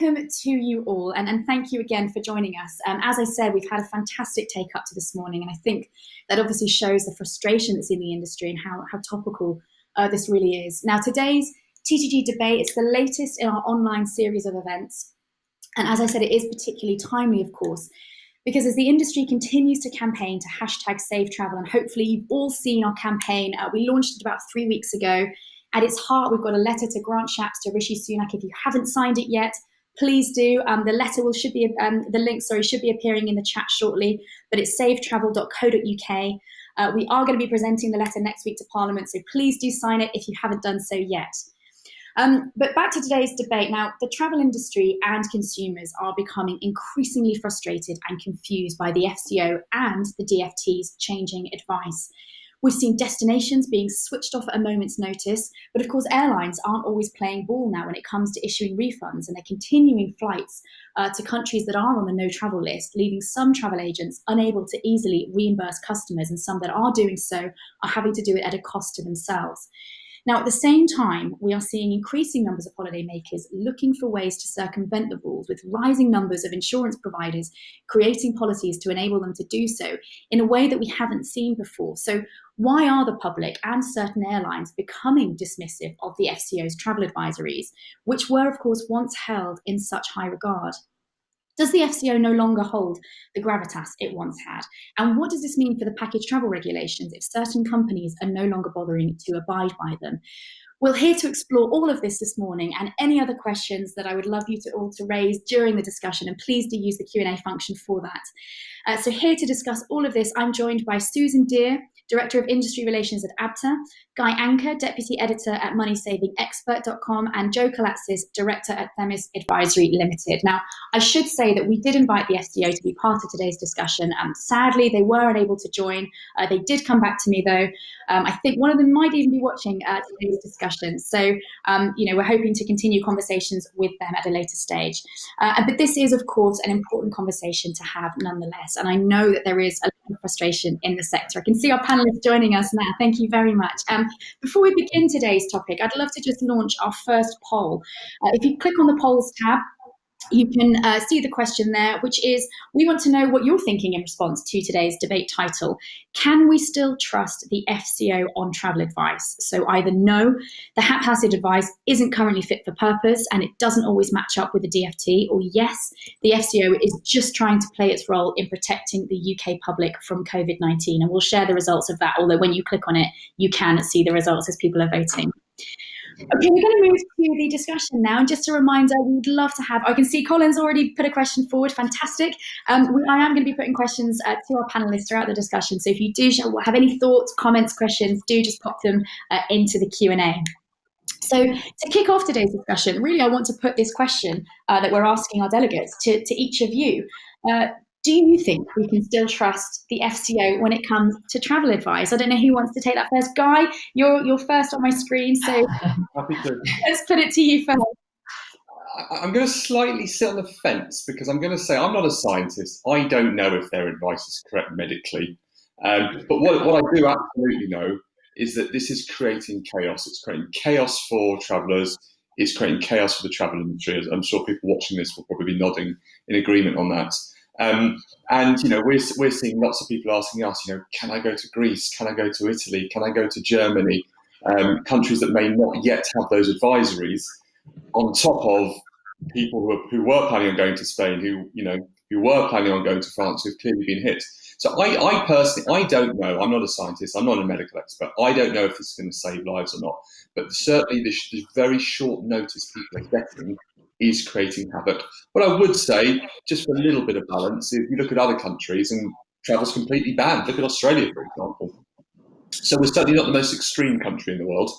welcome to you all, and thank you again for joining us. As I said, we've had a fantastic take up to this morning, and I think that obviously shows the frustration that's in the industry and how topical this really is. Now, today's TTG debate is the latest in our online series of events, and as I said, it is particularly timely, of course, because as the industry continues to campaign to hashtag Save Travel, and hopefully you've all seen our campaign, we launched it about 3 weeks ago. At its heart, we've got a letter to Grant Shapps to Rishi Sunak. If you haven't signed it yet, please do. The letter should be appearing in the chat shortly, but it's savetravel.co.uk. We are going to be presenting the letter next week to Parliament, so please do sign it if you haven't done so yet. But back to today's debate. Now, the travel industry and consumers are becoming increasingly frustrated and confused by the FCO and the DfT's changing advice. We've seen destinations being switched off at a moment's notice, but of course airlines aren't always playing ball now when it comes to issuing refunds, and they're continuing flights to countries that are on the no travel list, leaving some travel agents unable to easily reimburse customers, and some that are doing so are having to do it at a cost to themselves. Now, at the same time, we are seeing increasing numbers of holidaymakers looking for ways to circumvent the rules, with rising numbers of insurance providers creating policies to enable them to do so in a way that we haven't seen before. So why are the public and certain airlines becoming dismissive of the FCO's travel advisories, which were, of course, once held in such high regard? Does the FCO no longer hold the gravitas it once had? And what does this mean for the package travel regulations if certain companies are no longer bothering to abide by them? We're here to explore all of this morning, and any other questions that I would love you to all to raise during the discussion, and please do use the Q&A function for that. So here to discuss all of this, I'm joined by Susan Deer, Director of Industry Relations at ABTA, Guy Anker, Deputy Editor at MoneySavingExpert.com, and Joe Kalatsis, Director at Themis Advisory Limited. Now, I should say that we did invite the FCO to be part of today's discussion. Sadly, they were unable to join. They did come back to me, though. I think one of them might even be watching today's discussion. So, we're hoping to continue conversations with them at a later stage. But this is, of course, an important conversation to have nonetheless. And I know that there is a lot of frustration in the sector. I can see our panelists joining us now. Thank you very much. Before we begin today's topic, I'd love to just launch our first poll. If you click on the polls tab, you can see the question there, which is, we want to know what you're thinking in response to today's debate title. Can we still trust the FCO on travel advice? So either no, the haphazard advice isn't currently fit for purpose and it doesn't always match up with the DfT, or yes, the FCO is just trying to play its role in protecting the UK public from COVID-19. And we'll share the results of that, although when you click on it, you can see the results as people are voting. Okay, we're going to move to the discussion now. And just a reminder, we would love to have, I can see Colin's already put a question forward. Fantastic. I am going to be putting questions to our panelists throughout the discussion. So if you do have any thoughts, comments, questions, do just pop them into the Q&A. So to kick off today's discussion, really, I want to put this question that we're asking our delegates to each of you. Do you think we can still trust the FCO when it comes to travel advice? I don't know who wants to take that first. Guy, you're first on my screen, so happy to. Let's put it to you first. I'm going to slightly sit on the fence because I'm going to say I'm not a scientist. I don't know if their advice is correct medically. But what I do absolutely know is that this is creating chaos. It's creating chaos for travellers. It's creating chaos for the travel industry. I'm sure people watching this will probably be nodding in agreement on that. And we're seeing lots of people asking us, can I go to Greece? Can I go to Italy? Can I go to Germany? Countries that may not yet have those advisories, on top of people who were planning on going to Spain, who were planning on going to France, who've clearly been hit. So I personally, I don't know. I'm not a scientist. I'm not a medical expert. I don't know if this is going to save lives or not. But certainly this very short notice people are getting is creating havoc. What I would say, just for a little bit of balance, if you look at other countries and travel's completely banned. Look at Australia, for example. So we're certainly not the most extreme country in the world,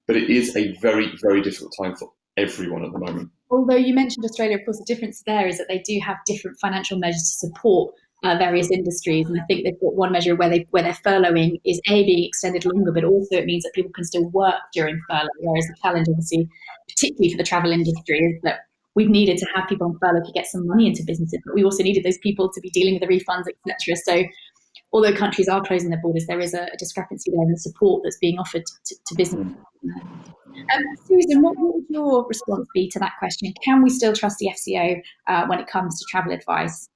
but it is a very, very difficult time for everyone at the moment. Although you mentioned Australia, of course, the difference there is that they do have different financial measures to support various industries, and I think they've got one measure where their furloughing is being extended longer, but also it means that people can still work during furlough. Whereas the challenge, obviously, particularly for the travel industry, is that we've needed to have people on furlough to get some money into businesses, but we also needed those people to be dealing with the refunds, etc. So although countries are closing their borders, there is a discrepancy there in the support that's being offered to business. Susan, what would your response be to that question? Can we still trust the FCO when it comes to travel advice?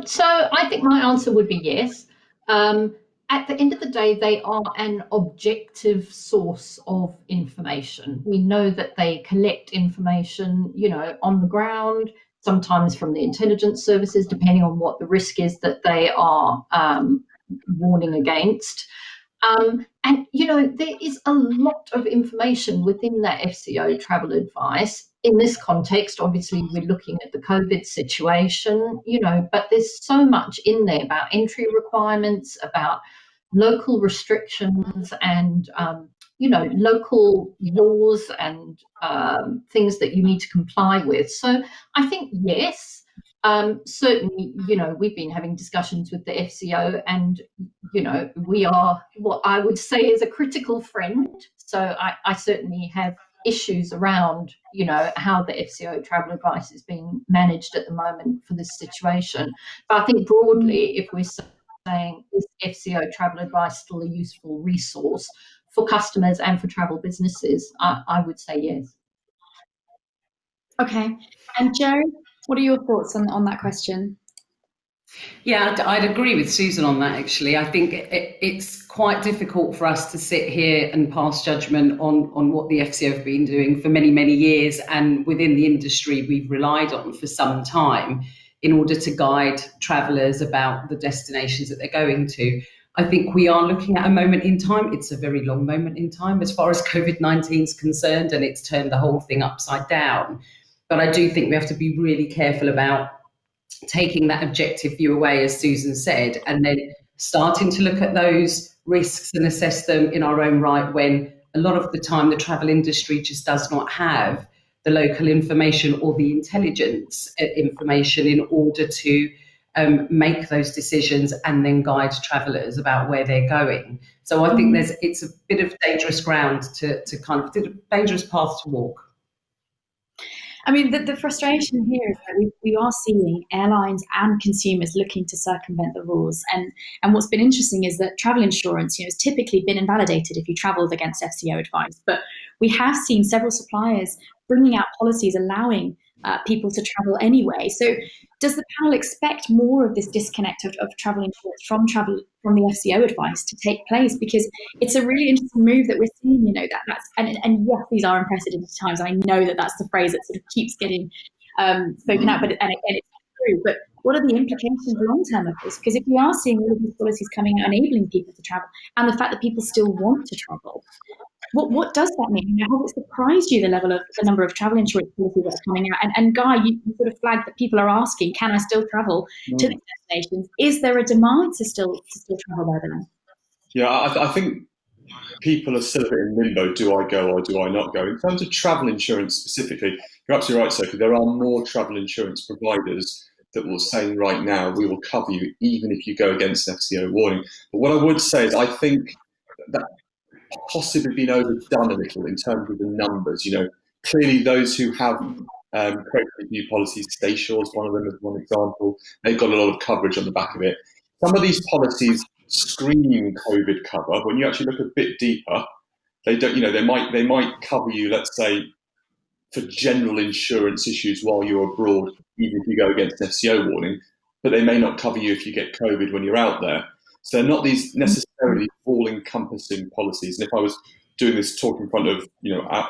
So I think my answer would be yes. At the end of the day, they are an objective source of information. We know that they collect information, on the ground, sometimes from the intelligence services, depending on what the risk is that they are warning against. And there is a lot of information within that FCO travel advice. In this context, obviously, we're looking at the COVID situation, but there's so much in there about entry requirements, about local restrictions and, local laws and things that you need to comply with. So I think, yes, certainly, we've been having discussions with the FCO and, we are what I would say is a critical friend. So I certainly have issues around, how the FCO travel advice is being managed at the moment for this situation. But I think broadly, if we're saying is FCO travel advice still a useful resource for customers and for travel businesses, I would say yes. Okay. And Joe, what are your thoughts on that question? Yeah, I'd agree with Susan on that, actually. I think it's quite difficult for us to sit here and pass judgment on what the FCO have been doing for many, many years, and within the industry we've relied on for some time in order to guide travellers about the destinations that they're going to. I think we are looking at a moment in time. It's a very long moment in time as far as COVID-19 is concerned, and it's turned the whole thing upside down. But I do think we have to be really careful about taking that objective view away, as Susan said, and then starting to look at those risks and assess them in our own right, when a lot of the time the travel industry just does not have the local information or the intelligence information in order to make those decisions and then guide travellers about where they're going. So I think it's a bit of dangerous ground to kind of a dangerous path to walk. I mean, the frustration here is that we are seeing airlines and consumers looking to circumvent the rules. And what's been interesting is that travel insurance, has typically been invalidated if you travelled against FCO advice. But we have seen several suppliers bringing out policies allowing people to travel anyway. So does the panel expect more of this disconnect of travel insurance from the FCO advice to take place? Because it's a really interesting move that we're seeing, that's and yes, these are unprecedented times. I know that's the phrase that sort of keeps getting spoken out, but and it's true. But what are the implications long term of this? Because if we are seeing all of these policies coming out enabling people to travel, and the fact that people still want to travel, what does that mean? Has it surprised you the number of travel insurance policies that are coming out? And Guy, you sort of flagged that people are asking, can I still travel to these destinations? Is there a demand to still travel there then? Yeah, I think people are still a bit in limbo. Do I go or do I not go? In terms of travel insurance specifically, you're absolutely right, Sophie. There are more travel insurance providers that will say right now, we will cover you even if you go against an FCO warning. But what I would say is I think that possibly been overdone a little in terms of the numbers. Clearly those who have created new policies, Stayshore is one of them as one example, they've got a lot of coverage on the back of it. Some of these policies screen COVID cover. When you actually look a bit deeper, they don't, they might cover you, let's say, for general insurance issues while you're abroad, even if you go against FCO warning, but they may not cover you if you get COVID when you're out there. So they're not these necessarily all-encompassing policies. And if I was doing this talk in front of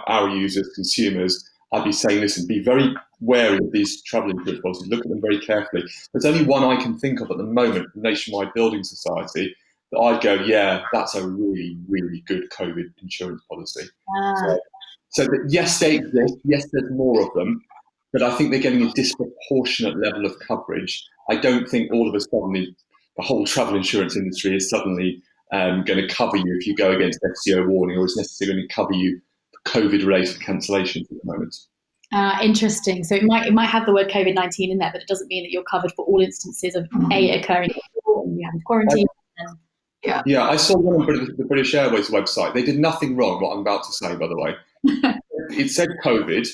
our users, consumers, I'd be saying, listen, be very wary of these travel insurance policies. Look at them very carefully. There's only one I can think of at the moment, the Nationwide Building Society, that I'd go, yeah, that's a really, really good COVID insurance policy. So that, yes, they exist. Yes, there's more of them. But I think they're getting a disproportionate level of coverage. I don't think all of a sudden the whole travel insurance industry is suddenly going to cover you if you go against FCO warning, or is necessarily going to cover you for COVID-related cancellations at the moment. Interesting. So it might have the word COVID-19 in there, but it doesn't mean that you're covered for all instances of occurring and you have quarantine. Yeah, I saw one on the British Airways website. They did nothing wrong, what I'm about to say, by the way. It said COVID,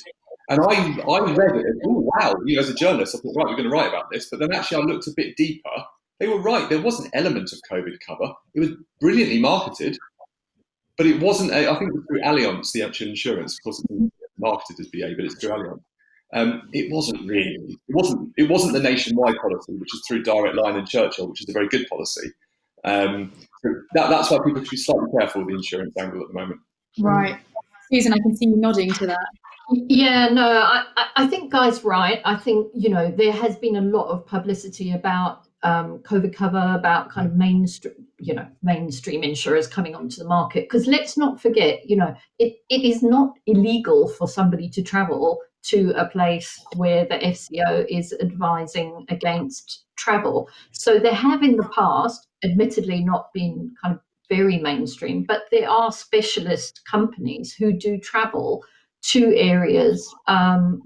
and I read it and, oh, wow, as a journalist, I thought, right, we're going to write about this. But then actually I looked a bit deeper, they were right. There was an element of COVID cover. It was brilliantly marketed, but it wasn't. I think it was through Allianz, the actual insurance. Of course, it's marketed as BA, but it's through Allianz. It wasn't really. It wasn't the nationwide policy, which is through Direct Line and Churchill, which is a very good policy. So that's why people should be slightly careful with the insurance angle at the moment. Right. Susan, I can see you nodding to that. Yeah, no, I think Guy's right. I think, there has been a lot of publicity about COVID cover, about kind of mainstream insurers coming onto the market. Because let's not forget, it is not illegal for somebody to travel to a place where the FCO is advising against travel. So there have in the past, admittedly not been kind of very mainstream, but there are specialist companies who do travel to areas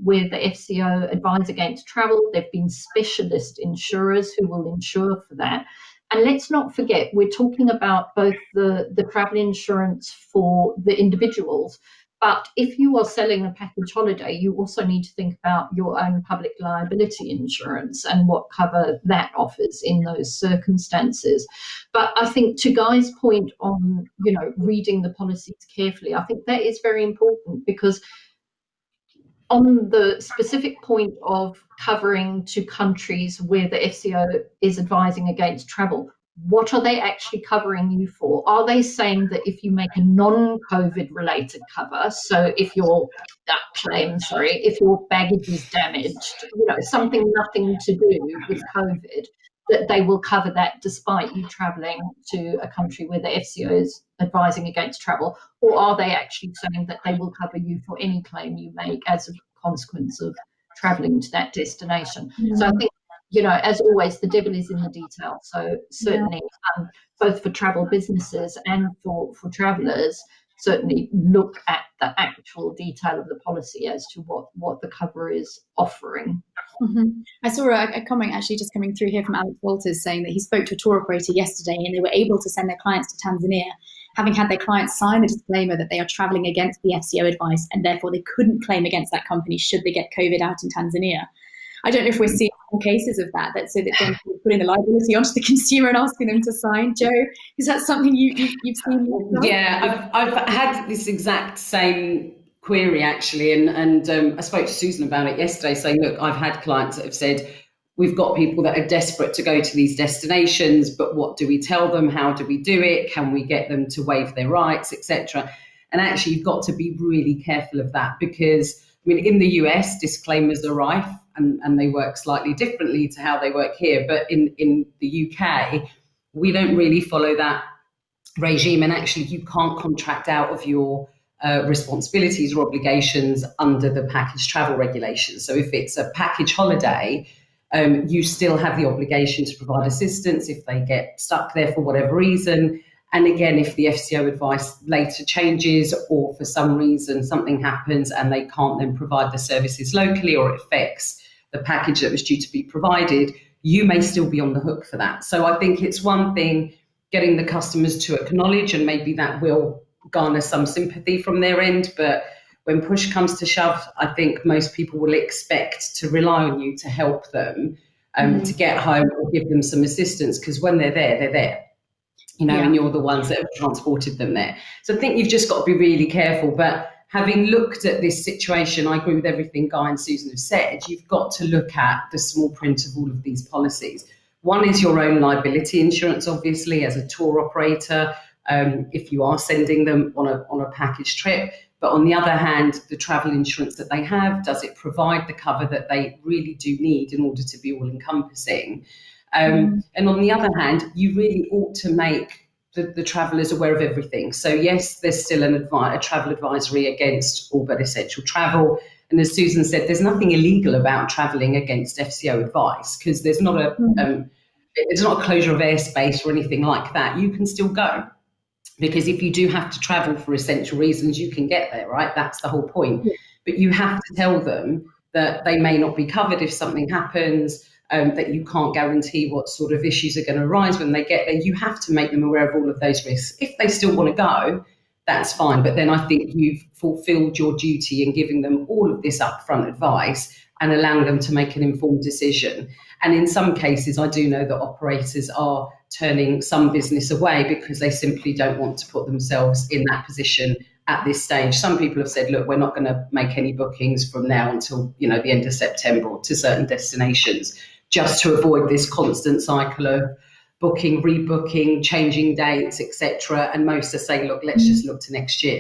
where the FCO advise against travel. There have been specialist insurers who will insure for that. And let's not forget, we're talking about both the travel insurance for the individuals, but if you are selling a package holiday, you also need to think about your own public liability insurance and what cover that offers in those circumstances. But I think to Guy's point on, reading the policies carefully, I think that is very important, because on the specific point of covering to countries where the FCO is advising against travel, what are they actually covering you for? Are they saying that if you make a non-COVID related cover, so if your baggage is damaged, something nothing to do with COVID, that they will cover that despite you travelling to a country where the FCO is advising against travel? Or are they actually saying that they will cover you for any claim you make as a consequence of travelling to that destination? Mm-hmm. So I think, as always, the devil is in the detail. So certainly, both for travel businesses and for travellers, certainly look at the actual detail of the policy as to what the cover is offering. Mm-hmm. I saw a comment actually just coming through here from Alex Walters saying that he spoke to a tour operator yesterday and they were able to send their clients to Tanzania, having had their clients sign the disclaimer that they are travelling against the FCO advice and therefore they couldn't claim against that company should they get COVID out in Tanzania. I don't know if we're seeing more cases of that so that then putting the liability onto the consumer and asking them to sign. Joe, is that something you've seen? Yeah, I've had this exact same query actually, and I spoke to Susan about it yesterday, saying, look, I've had clients that have said, we've got people that are desperate to go to these destinations, but what do we tell them? How do we do it? Can we get them to waive their rights, etc.? And actually, you've got to be really careful of that, because in the US, disclaimers are rife and they work slightly differently to how they work here. But in the UK, we don't really follow that regime. And actually, you can't contract out of your responsibilities or obligations under the package travel regulations. So if it's a package holiday, you still have the obligation to provide assistance if they get stuck there for whatever reason. And again, if the FCO advice later changes or for some reason something happens and they can't then provide the services locally, or it affects the package that was due to be provided, you may still be on the hook for that. So I think it's one thing getting the customers to acknowledge, and maybe that will garner some sympathy from their end. But when push comes to shove, I think most people will expect to rely on you to help them to get home or give them some assistance, because when they're there, they're there. And you're the ones that have transported them there. So I think you've just got to be really careful. But having looked at this situation, I agree with everything Guy and Susan have said. You've got to look at the small print of all of these policies. One is your own liability insurance, obviously, as a tour operator, if you are sending them on a package trip. But on the other hand, the travel insurance that they have, does it provide the cover that they really do need in order to be all-encompassing? And on the other hand, you really ought to make the travellers aware of everything. So yes, there's still a travel advisory against all but essential travel. And as Susan said, there's nothing illegal about travelling against FCO advice, because there's not it's not a closure of airspace or anything like that. You can still go, because if you do have to travel for essential reasons, you can get there, right? That's the whole point. Yeah. But you have to tell them that they may not be covered if something happens. That you can't guarantee what sort of issues are going to arise when they get there. You have to make them aware of all of those risks. If they still want to go, that's fine. But then I think you've fulfilled your duty in giving them all of this upfront advice and allowing them to make an informed decision. And in some cases, I do know that operators are turning some business away because they simply don't want to put themselves in that position at this stage. Some people have said, look, we're not going to make any bookings from now until, the end of September to certain destinations, just to avoid this constant cycle of booking, rebooking, changing dates, etc. And most are saying, look, let's just look to next year,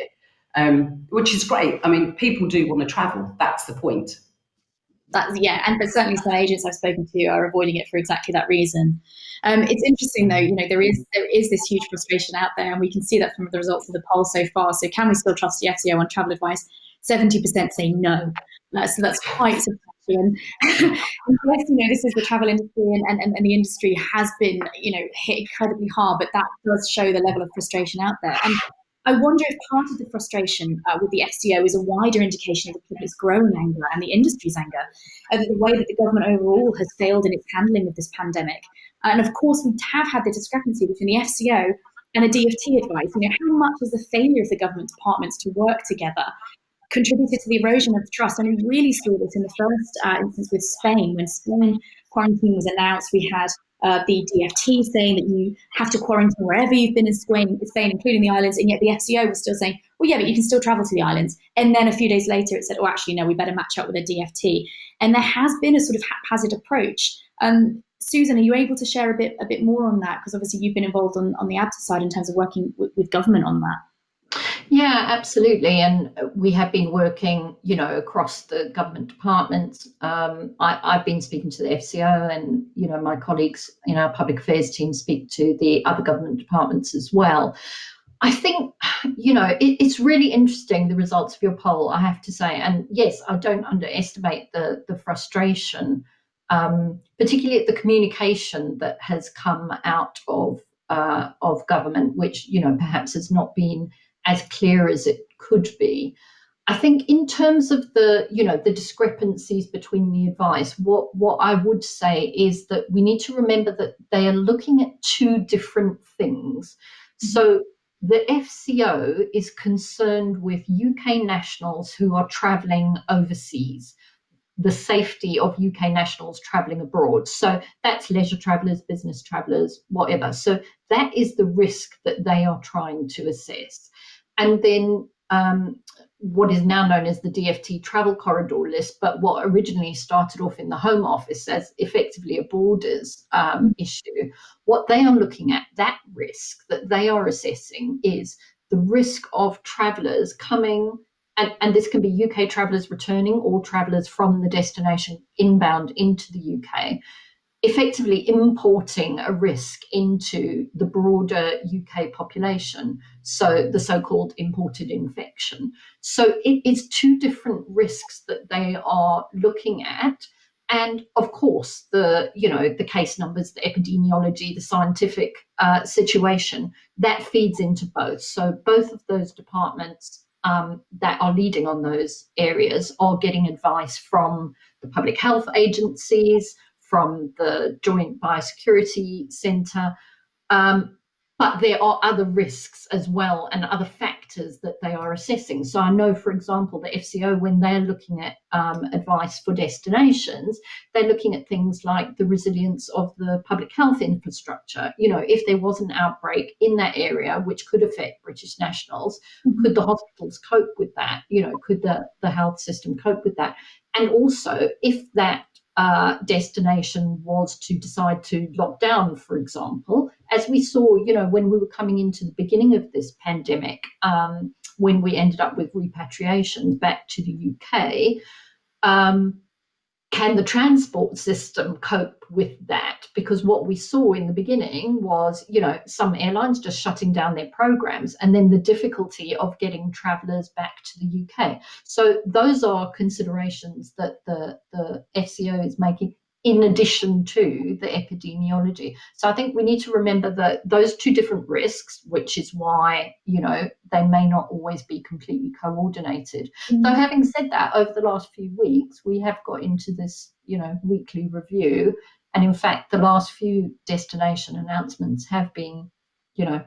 which is great. I mean, people do want to travel. That's the point. But certainly some agents I've spoken to are avoiding it for exactly that reason. It's interesting though, there is this huge frustration out there, and we can see that from the results of the poll so far. So can we still trust the FCO on travel advice? 70% say no. So that's quite substantial. And yes, this is the travel industry, and the industry has been, hit incredibly hard, but that does show the level of frustration out there. And I wonder if part of the frustration with the FCO is a wider indication of the public's growing anger and the industry's anger over the way that the government overall has failed in its handling of this pandemic. And of course, we have had the discrepancy between the FCO and the DfT advice. How much has the failure of the government departments to work together contributed to the erosion of trust? And we really saw this in the first instance with Spain. When Spain quarantine was announced, we had the DfT saying that you have to quarantine wherever you've been in Spain, including the islands, and yet the FCO was still saying, well, yeah, but you can still travel to the islands. And then a few days later, it said, oh, actually, no, we better match up with the DfT. And there has been a sort of haphazard approach. Susan, are you able to share a bit more on that? Because obviously you've been involved on the ABTA side in terms of working with government on that. Yeah, absolutely. And we have been working, across the government departments. I've been speaking to the FCO, and, my colleagues in our public affairs team speak to the other government departments as well. I think, it's really interesting, the results of your poll, I have to say. And yes, I don't underestimate the frustration, particularly at the communication that has come out of government, which, perhaps has not been as clear as it could be. I think in terms of the discrepancies between the advice, what I would say is that we need to remember that they are looking at two different things. So the FCO is concerned with UK nationals who are travelling overseas, the safety of UK nationals travelling abroad. So that's leisure travellers, business travellers, whatever. So that is the risk that they are trying to assess. And then what is now known as the DfT travel corridor list, but what originally started off in the Home Office as effectively a borders issue, what they are looking at, that risk that they are assessing is the risk of travellers coming, and this can be UK travellers returning or travellers from the destination inbound into the UK, effectively importing a risk into the broader UK population, so the so-called imported infection. So it is two different risks that they are looking at. And of course, the case numbers, the epidemiology, the scientific situation, that feeds into both. So both of those departments that are leading on those areas are getting advice from the public health agencies, from the Joint Biosecurity Centre, but there are other risks as well and other factors that they are assessing. So I know, for example, the FCO, when they're looking at advice for destinations, they're looking at things like the resilience of the public health infrastructure. If there was an outbreak in that area which could affect British nationals, could the hospitals cope with that? Could the health system cope with that? And also, if that destination was to decide to lock down, for example, as we saw, when we were coming into the beginning of this pandemic, when we ended up with repatriation back to the UK, can the transport system cope with that? Because what we saw in the beginning was, some airlines just shutting down their programs, and then the difficulty of getting travellers back to the UK. So those are considerations that the FCO is making in addition to the epidemiology. So I think we need to remember that those two different risks, which is why, they may not always be completely coordinated. Though having said that, over the last few weeks, we have got into this, weekly review. And in fact, the last few destination announcements have been,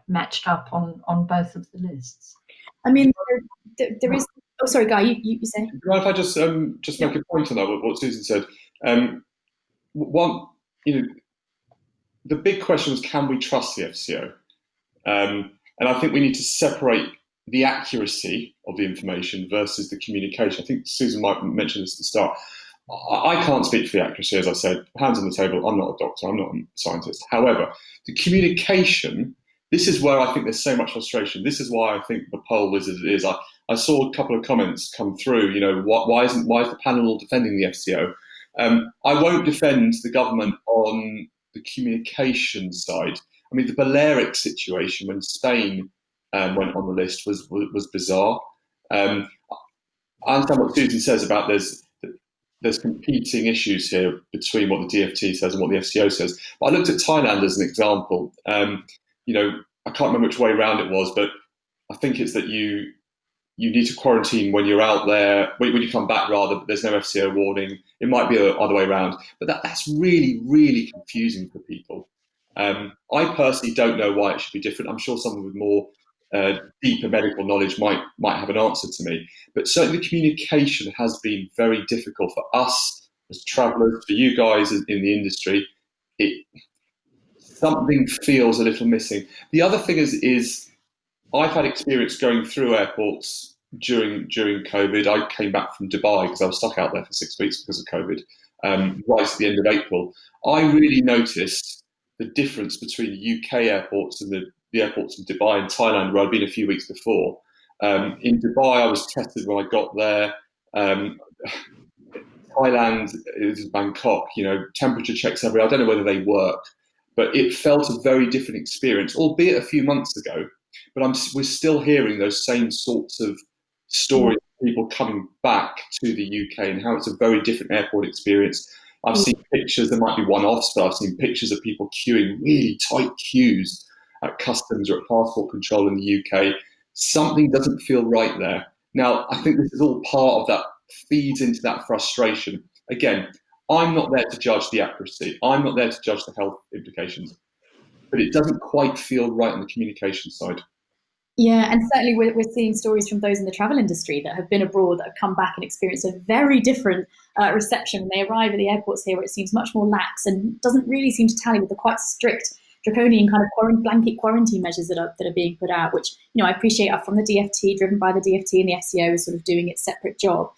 matched up on both of the lists. I mean, there is. Oh, sorry, Guy, you say. If I just make a point on that, what Susan said. One, the big question was, can we trust the FCO? And I think we need to separate the accuracy of the information versus the communication. I think Susan might mention this at the start. I can't speak for the accuracy, as I said, hands on the table. I'm not a doctor, I'm not a scientist. However, the communication, this is where I think there's so much frustration. This is why I think the poll is as it is. I saw a couple of comments come through, why is the panel all defending the FCO? I won't defend the government on the communication side. I mean, the Balearic situation when Spain went on the list was bizarre. I understand what Susan says about there's competing issues here between what the DfT says and what the FCO says. But I looked at Thailand as an example. I can't remember which way around it was, but I think it's that you need to quarantine when you're out there, when you come back rather, but there's no FCO warning. It might be the other way around. But that's really, really confusing for people. I personally don't know why it should be different. I'm sure someone with more deeper medical knowledge might have an answer to me. But certainly the communication has been very difficult for us as travellers, for you guys in the industry. Something feels a little missing. The other thing is I've had experience going through airports during COVID. I came back from Dubai because I was stuck out there for 6 weeks because of COVID, right at the end of April. I really noticed the difference between the UK airports and the airports in Dubai and Thailand, where I'd been a few weeks before. In Dubai, I was tested when I got there. Thailand is Bangkok, temperature checks everywhere. I don't know whether they work, but it felt a very different experience, albeit a few months ago. But we're still hearing those same sorts of stories of people coming back to the UK and how it's a very different airport experience. I've seen pictures, there might be one-offs, but I've seen pictures of people queuing really tight queues at customs or at passport control in the UK. Something doesn't feel right there. Now, I think this is all part of that, feeds into that frustration. Again, I'm not there to judge the accuracy. I'm not there to judge the health implications. But it doesn't quite feel right on the communication side. Yeah, and certainly we're seeing stories from those in the travel industry that have been abroad that have come back and experienced a very different reception when they arrive at the airports here, where it seems much more lax and doesn't really seem to tally with the quite strict, draconian kind of blanket quarantine measures that are being put out, which I appreciate are from the DfT, driven by the DfT, and the FCO is sort of doing its separate job.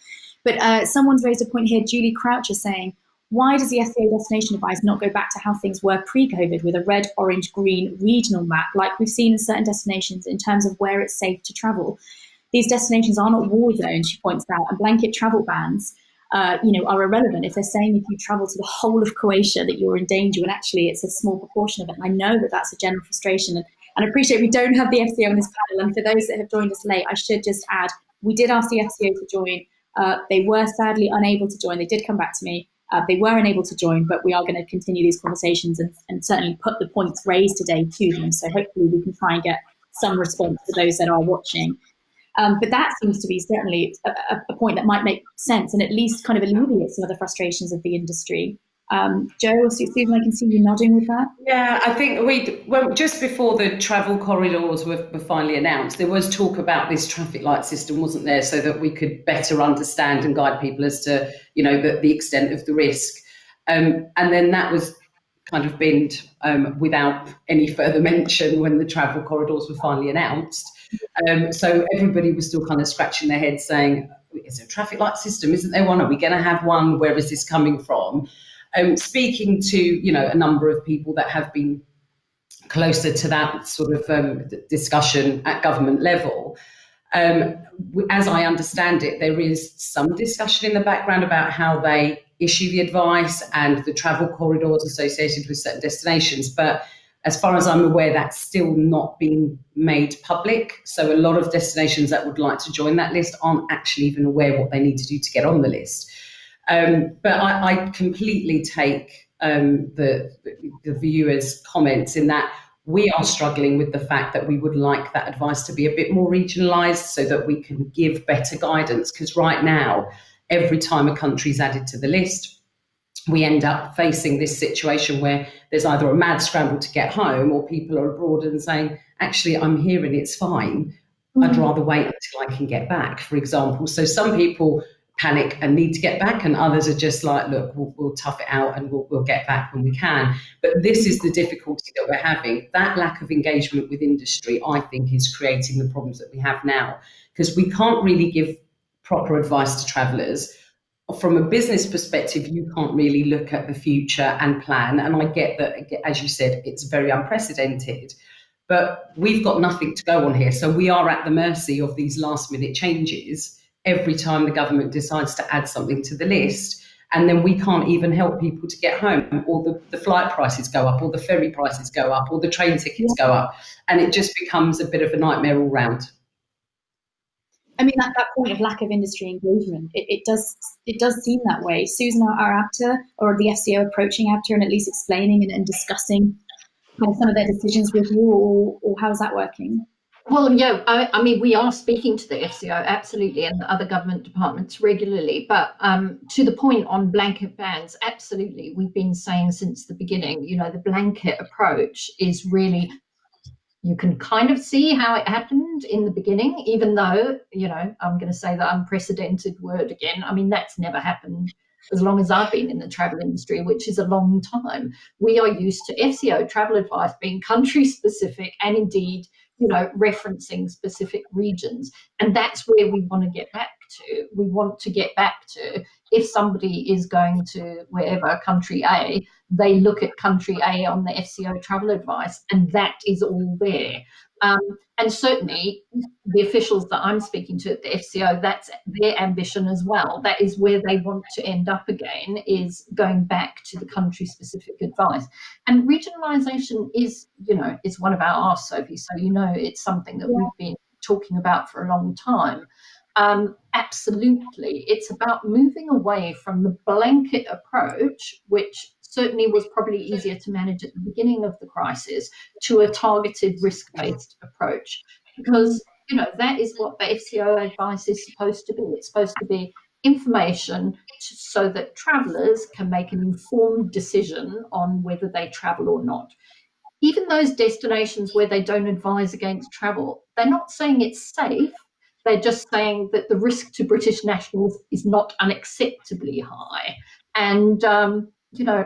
But someone's raised a point here, Julie Crouch is saying, why does the FCO destination advice not go back to how things were pre-COVID with a red, orange, green regional map like we've seen in certain destinations in terms of where it's safe to travel? These destinations are not war zones, she points out, and blanket travel bans are irrelevant if they're saying if you travel to the whole of Croatia that you're in danger, when actually it's a small proportion of it. And I know that that's a general frustration, and I appreciate we don't have the FCO on this panel. And for those that have joined us late, I should just add, we did ask the FCO to join. They were sadly unable to join. They did come back to me. They were unable to join, but we are going to continue these conversations and certainly put the points raised today to them. So hopefully we can try and get some response for those that are watching. But that seems to be certainly a point that might make sense and at least kind of alleviate some of the frustrations of the industry. Joe or Susan, I can see you nodding with that. Yeah, I think just before the travel corridors were finally announced, there was talk about this traffic light system, wasn't there, so that we could better understand and guide people as to, the extent of the risk. And then that was kind of binned without any further mention when the travel corridors were finally announced. So everybody was still kind of scratching their heads saying, is there a traffic light system? Isn't there one? Are we going to have one? Where is this coming from? Speaking to, a number of people that have been closer to that sort of discussion at government level, as I understand it, there is some discussion in the background about how they issue the advice and the travel corridors associated with certain destinations. But as far as I'm aware, that's still not being made public. So a lot of destinations that would like to join that list aren't actually even aware what they need to do to get on the list. But I completely take the viewers' comments in that we are struggling with the fact that we would like that advice to be a bit more regionalised so that we can give better guidance. Because right now, every time a country's added to the list, we end up facing this situation where there's either a mad scramble to get home or people are abroad and saying, actually, I'm here and it's fine. I'd rather wait until I can get back, for example. So some people panic and need to get back, and others are just like, look, we'll tough it out and we'll get back when we can. But this is the difficulty that we're having. That lack of engagement with industry, I think, is creating the problems that we have now, because we can't really give proper advice to travellers. From a business perspective, you can't really look at the future and plan. And I get that, as you said, it's very unprecedented, but we've got nothing to go on here. So we are at the mercy of these last minute changes every time the government decides to add something to the list. And then we can't even help people to get home, or the flight prices go up, or the ferry prices go up, or the train tickets go up. And it just becomes a bit of a nightmare all round. I mean, that point of lack of industry engagement, it does seem that way. Susan, are ABTA or the FCO approaching ABTA and at least explaining and discussing kind of some of their decisions with you, or how's that working? Well, yeah, I mean, we are speaking to the FCO, absolutely, and the other government departments regularly. But to the point on blanket bans, absolutely, we've been saying since the beginning, the blanket approach is really, you can kind of see how it happened in the beginning, even though, I'm going to say the unprecedented word again. I mean, that's never happened as long as I've been in the travel industry, which is a long time. We are used to FCO travel advice being country specific and indeed, referencing specific regions. And that's where we want to get back to. We want to get back to, if somebody is going to wherever, country A, they look at country A on the FCO travel advice, and that is all there. And certainly the officials that I'm speaking to at the FCO, that's their ambition as well. That is where they want to end up again, is going back to the country-specific advice. And regionalisation is, is one of our asks, Sophie. So, it's something that we've been talking about for a long time. Absolutely. It's about moving away from the blanket approach, which certainly was probably easier to manage at the beginning of the crisis, to a targeted risk-based approach. Because, that is what the FCO advice is supposed to be. It's supposed to be information so that travellers can make an informed decision on whether they travel or not. Even those destinations where they don't advise against travel, they're not saying it's safe. They're just saying that the risk to British nationals is not unacceptably high. And,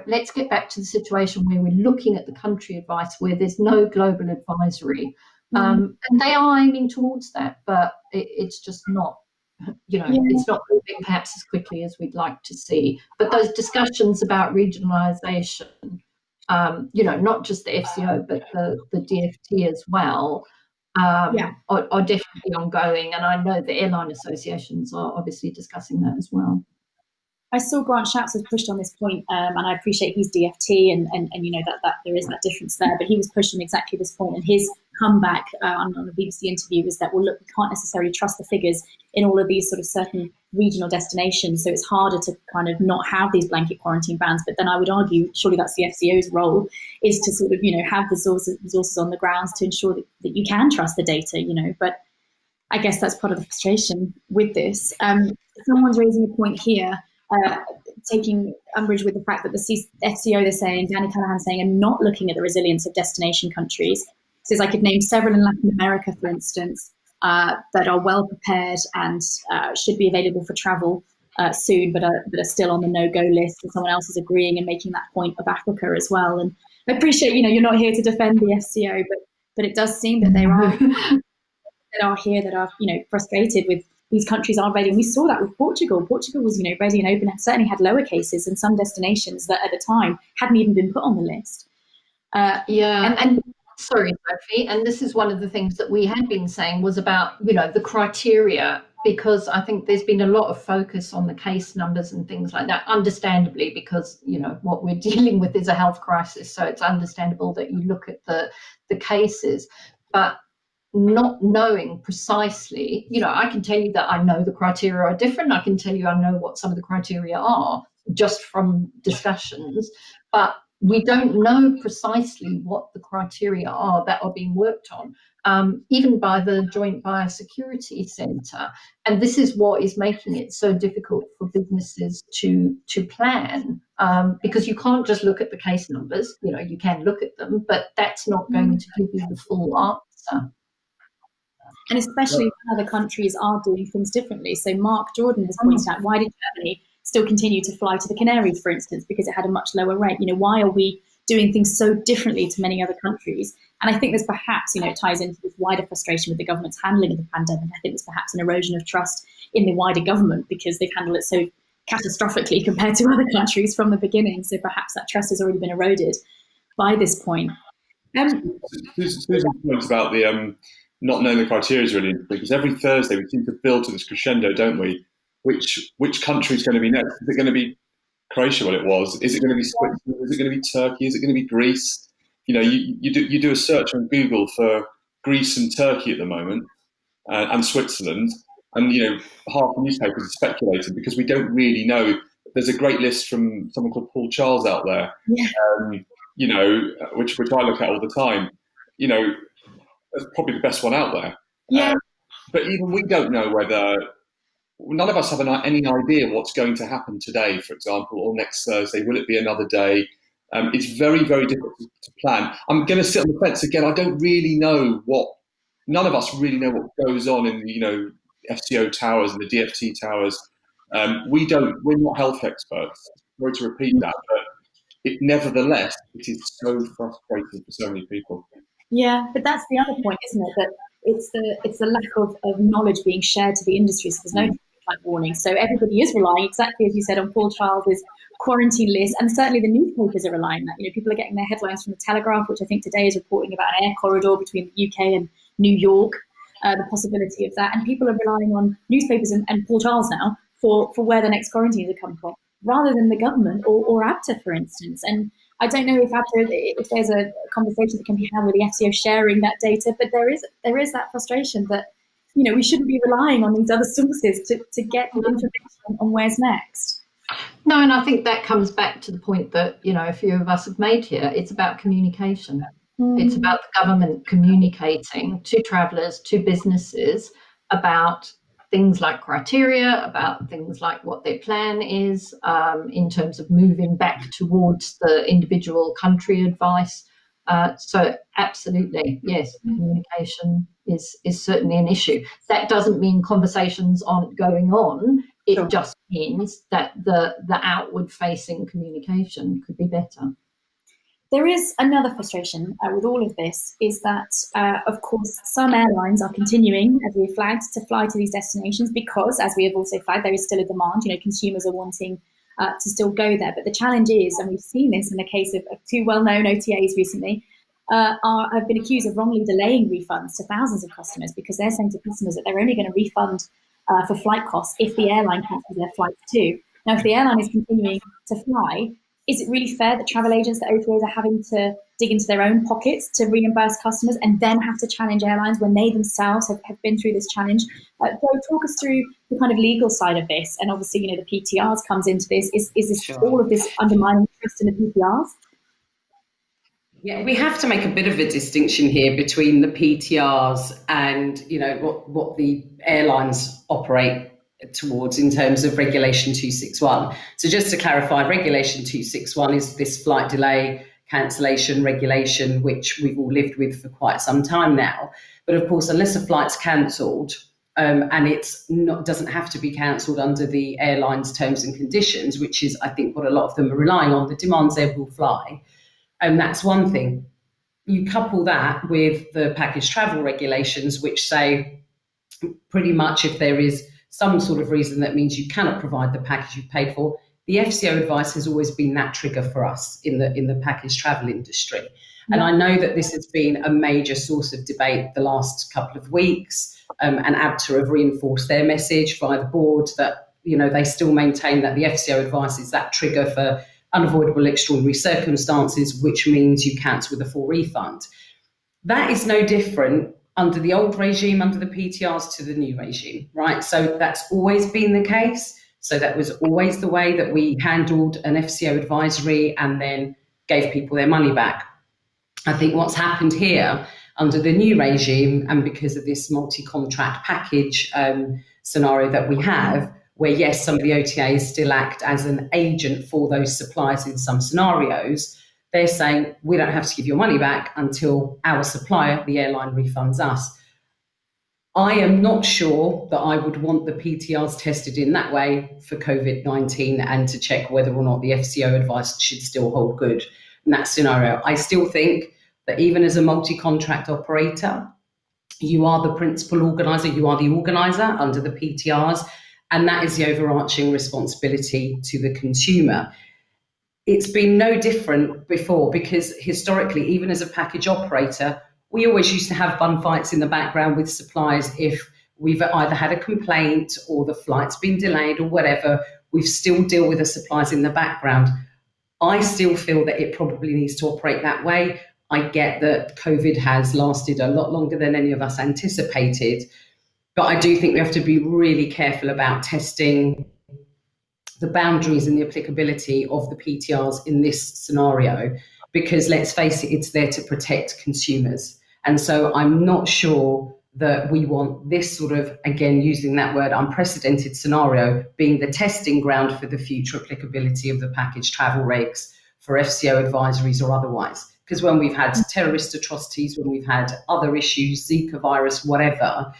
let's get back to the situation where we're looking at the country advice, where there's no global advisory. And they are aiming towards that, but it's just not, it's not moving perhaps as quickly as we'd like to see. But those discussions about regionalisation, not just the FCO, but the DfT as well, are definitely ongoing. And I know the airline associations are obviously discussing that as well. I saw Grant Shapps was pushed on this point, and I appreciate he's DfT, and that there is that difference there, but he was pushed on exactly this point, and his comeback on the BBC interview was that, well, look, we can't necessarily trust the figures in all of these sort of certain regional destinations, so it's harder to kind of not have these blanket quarantine bans. But then I would argue, surely that's the FCO's role, is to sort of, have the resources on the grounds to ensure that you can trust the data, but I guess that's part of the frustration with this. Someone's raising a point here, taking umbrage with the fact that the FCO, they're saying, Danny Callahan's saying, and not looking at the resilience of destination countries. Says I could name several in Latin America, for instance, that are well prepared and should be available for travel soon, but are still on the no-go list. And someone else is agreeing and making that point of Africa as well. And I appreciate, you're not here to defend the FCO, but it does seem that there are that are here that are, frustrated with these countries aren't ready. And we saw that with Portugal. Portugal was, ready and open, and certainly had lower cases in some destinations that at the time hadn't even been put on the list. And sorry, Sophie, and this is one of the things that we had been saying was about, the criteria, because I think there's been a lot of focus on the case numbers and things like that, understandably, because, what we're dealing with is a health crisis. So it's understandable that you look at the cases, but not knowing precisely, I can tell you that I know the criteria are different. I can tell you I know what some of the criteria are just from discussions, but we don't know precisely what the criteria are that are being worked on, even by the Joint Biosecurity Centre. And this is what is making it so difficult for businesses to plan, because you can't just look at the case numbers. You can look at them, but that's not going to give you the full answer. And especially when other countries are doing things differently. So Mark Jordan has pointed out, why did Germany still continue to fly to the Canaries, for instance, because it had a much lower rate? Why are we doing things so differently to many other countries? And I think this perhaps, it ties into this wider frustration with the government's handling of the pandemic. I think there's perhaps an erosion of trust in the wider government because they've handled it so catastrophically compared to other countries from the beginning. So perhaps that trust has already been eroded by this point. Susan's point about the not knowing the criteria is really interesting, because every Thursday we seem to build to this crescendo, don't we? Which country is going to be next? Is it going to be Croatia? What it was? Is it going to be Switzerland? Is it going to be Turkey? Is it going to be Greece? You do a search on Google for Greece and Turkey at the moment, and Switzerland, and half the newspapers are speculating because we don't really know. There's a great list from someone called Paul Charles out there, which I look at all the time. That's probably the best one out there. Yeah. But even we don't know whether. None of us have any idea what's going to happen today, for example, or next Thursday. Will it be another day? It's very, very difficult to plan. I'm going to sit on the fence again. I don't really know none of us really know what goes on in the, FCO towers and the DFT towers. We're not health experts. Sorry to repeat that, but nevertheless, it is so frustrating for so many people. Yeah, but that's the other point, isn't it? That it's the lack of knowledge being shared to the industry. So there's no like warning. So everybody is relying, exactly as you said, on Paul Charles's quarantine list, and certainly the newspapers are relying on that. People are getting their headlines from the Telegraph, which I think today is reporting about an air corridor between the UK and New York, the possibility of that, and people are relying on newspapers and Paul Charles now for where the next quarantines are coming from, rather than the government or ABTA, for instance. And I don't know if there's a conversation that can be had with the FCO sharing that data, but there is that frustration that we shouldn't be relying on these other sources to get the information on where's next. No, and I think that comes back to the point that a few of us have made here. It's about communication. It's about the government communicating to travellers, to businesses about things like criteria, about things like what their plan is in terms of moving back towards the individual country advice. So absolutely, yes, communication is certainly an issue. That doesn't mean conversations aren't going on. It just means that the outward facing communication could be better. There is another frustration with all of this, is that, of course, some airlines are continuing, as we flagged, to fly to these destinations because, as we have also flagged, there is still a demand. Consumers are wanting to still go there. But the challenge is, and we've seen this in the case of two well-known OTAs recently, have been accused of wrongly delaying refunds to thousands of customers because they're saying to customers that they're only going to refund for flight costs if the airline cancels their flights too. Now, if the airline is continuing to fly, is it really fair that travel agents, the OTAs, are having to dig into their own pockets to reimburse customers and then have to challenge airlines when they themselves have been through this challenge? Joe, talk us through the kind of legal side of this. And obviously, the PTRs comes into this. Is this all of this undermining trust in the PTRs? Yeah, we have to make a bit of a distinction here between the PTRs and, what the airlines operate towards in terms of Regulation 261. So just to clarify, Regulation 261 is this flight delay cancellation regulation, which we've all lived with for quite some time now. But of course, unless a flight's cancelled, and doesn't have to be cancelled under the airline's terms and conditions, which is, I think, what a lot of them are relying on, the demands there will fly. And that's one thing. You couple that with the package travel regulations, which say pretty much if there is some sort of reason that means you cannot provide the package you've paid for, the FCO advice has always been that trigger for us in the package travel industry. And I know that this has been a major source of debate the last couple of weeks, and ABTA have reinforced their message via the board that, they still maintain that the FCO advice is that trigger for unavoidable extraordinary circumstances, which means you cancel with a full refund. That is no different under the old regime, under the PTRs, to the new regime, right? So that's always been the case. So that was always the way that we handled an FCO advisory and then gave people their money back. I think what's happened here under the new regime, and because of this multi-contract package scenario that we have, where yes, some of the OTAs still act as an agent for those suppliers in some scenarios, they're saying we don't have to give your money back until our supplier, the airline, refunds us. I am not sure that I would want the PTRs tested in that way for COVID-19 and to check whether or not the FCO advice should still hold good in that scenario. I still think that even as a multi-contract operator, you are the principal organizer, you are the organizer under the PTRs, and that is the overarching responsibility to the consumer. It's been no different before because historically, even as a package operator, we always used to have bun fights in the background with suppliers if we've either had a complaint or the flight's been delayed or whatever. We still deal with the suppliers in the background. I still feel that it probably needs to operate that way. I get that COVID has lasted a lot longer than any of us anticipated, but I do think we have to be really careful about testing the boundaries and the applicability of the PTRs in this scenario, because let's face it, it's there to protect consumers. And so I'm not sure that we want this sort of, again, using that word, unprecedented scenario being the testing ground for the future applicability of the package travel regs for FCO advisories or otherwise. Because when we've had terrorist atrocities, when we've had other issues, Zika virus, whatever,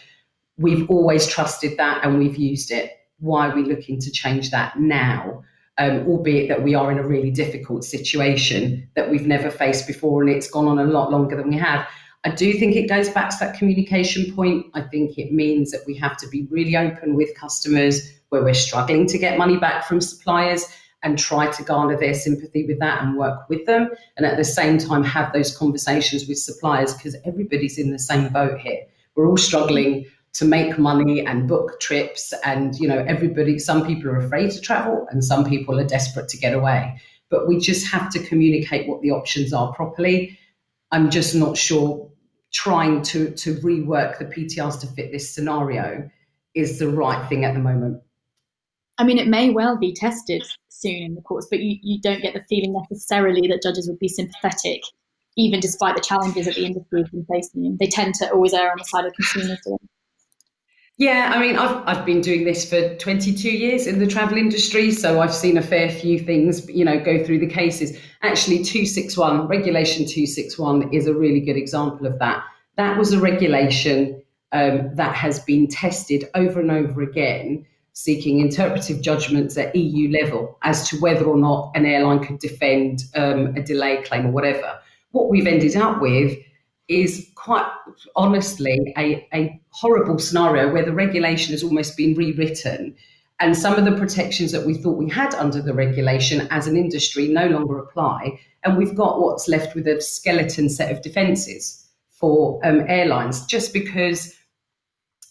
we've always trusted that and we've used it. Why are we looking to change that now? Albeit that we are in a really difficult situation that we've never faced before and it's gone on a lot longer than we have. I do think it goes back to that communication point. I think it means that we have to be really open with customers where we're struggling to get money back from suppliers and try to garner their sympathy with that and work with them. And at the same time, have those conversations with suppliers because everybody's in the same boat here. We're all struggling to make money and book trips, and everybody, some people are afraid to travel and some people are desperate to get away, but we just have to communicate what the options are properly. I'm just not sure trying to rework the PTRs to fit this scenario is the right thing at the moment. I mean, it may well be tested soon in the courts, but you don't get the feeling necessarily that judges would be sympathetic, even despite the challenges that the industry has been facing. They tend to always err on the side of consumers. Yeah, I mean, I've been doing this for 22 years in the travel industry, so I've seen a fair few things, go through the cases. Actually, Regulation 261 is a really good example of that. That was a regulation that has been tested over and over again, seeking interpretive judgments at EU level as to whether or not an airline could defend a delay claim or whatever. What we've ended up with is quite honestly a horrible scenario where the regulation has almost been rewritten and some of the protections that we thought we had under the regulation as an industry no longer apply. And we've got what's left with a skeleton set of defences for airlines, just because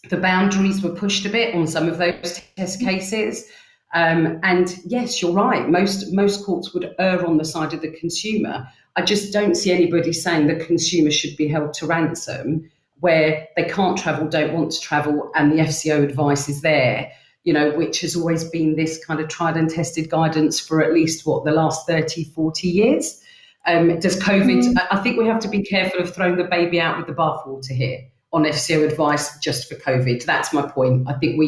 the boundaries were pushed a bit on some of those test cases. And yes, you're right. Most courts would err on the side of the consumer. I just don't see anybody saying the consumer should be held to ransom where they can't travel, don't want to travel, and the FCO advice is there, which has always been this kind of tried and tested guidance for at least, the last 30, 40 years. Does COVID, I think we have to be careful of throwing the baby out with the bathwater here on FCO advice just for COVID. That's my point. I think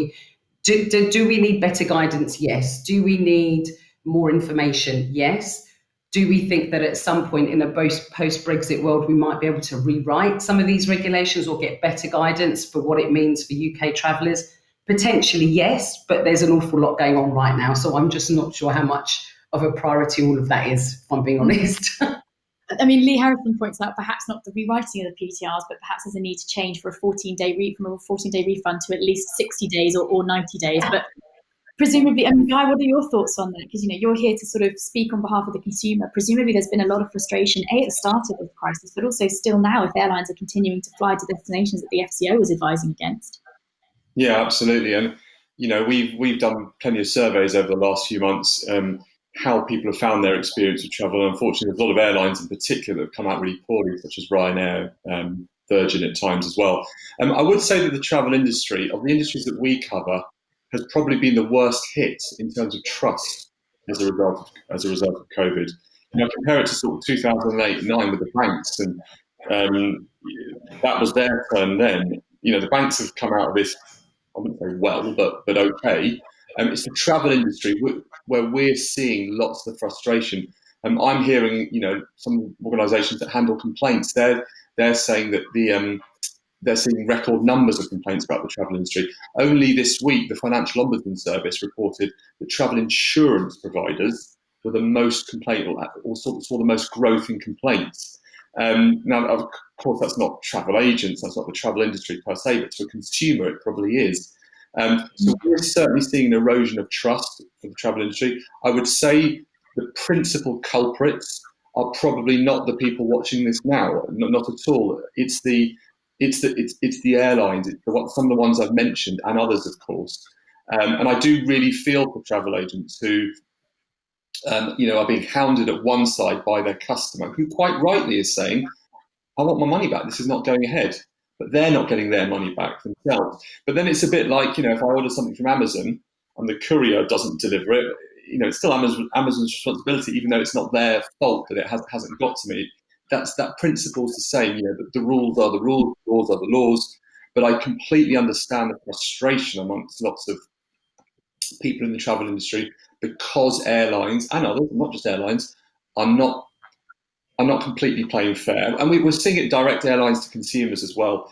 do we need better guidance? Yes. Do we need more information? Yes. Do we think that at some point in a post-Brexit world, we might be able to rewrite some of these regulations or get better guidance for what it means for UK travellers? Potentially, yes, but there's an awful lot going on right now. So I'm just not sure how much of a priority all of that is, if I'm being honest. I mean, Lee Harrison points out perhaps not the rewriting of the PTRs, but perhaps there's a need to change from a 14-day refund to at least 60 days or 90 days. But presumably, Guy, what are your thoughts on that? Because you're here to sort of speak on behalf of the consumer. Presumably, there's been a lot of frustration, at the start of the crisis, but also still now if airlines are continuing to fly to destinations that the FCO is advising against. Yeah, absolutely. And we've done plenty of surveys over the last few months. How people have found their experience of travel. And unfortunately, there's a lot of airlines in particular that have come out really poorly, such as Ryanair, Virgin at times as well. I would say that the travel industry, of the industries that we cover, has probably been the worst hit in terms of trust as a result of COVID. Compare it to sort of 2008-9 with the banks, and that was their turn then. The banks have come out of this, I wouldn't say well, but okay. It's the travel industry where we're seeing lots of the frustration. I'm hearing, some organisations that handle complaints. They're saying that they're seeing record numbers of complaints about the travel industry. Only this week, the Financial Ombudsman Service reported that travel insurance providers were the most saw the most growth in complaints. Now, of course, that's not travel agents, that's not the travel industry per se, but to a consumer, it probably is. So we're certainly seeing an erosion of trust for the travel industry. I would say the principal culprits are probably not the people watching this now, not at all. It's the airlines, some of the ones I've mentioned, and others, of course. And I do really feel for travel agents who, are being hounded at one side by their customer, who quite rightly is saying, "I want my money back. This is not going ahead." But they're not getting their money back themselves. But then it's a bit like, if I order something from Amazon and the courier doesn't deliver it, it's still Amazon's responsibility, even though it's not their fault that it hasn't got to me. That principle is the same. That the rules are the rules, the laws are the laws. But I completely understand the frustration amongst lots of people in the travel industry because airlines and others, not just airlines, are not completely playing fair. And we're seeing it direct airlines to consumers as well.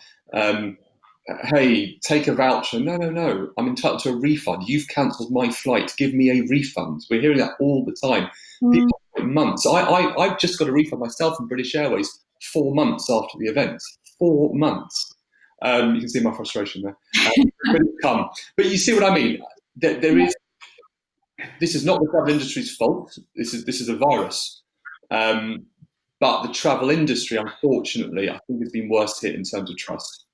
Hey, take a voucher. No. I'm entitled to a refund. You've cancelled my flight. Give me a refund. We're hearing that all the time. People wait months. I've just got a refund myself from British Airways 4 months after the event. 4 months. You can see my frustration there. But you see what I mean? There is. This is not the travel industry's fault. This is a virus. But the travel industry, unfortunately, I think has been worse hit in terms of trust.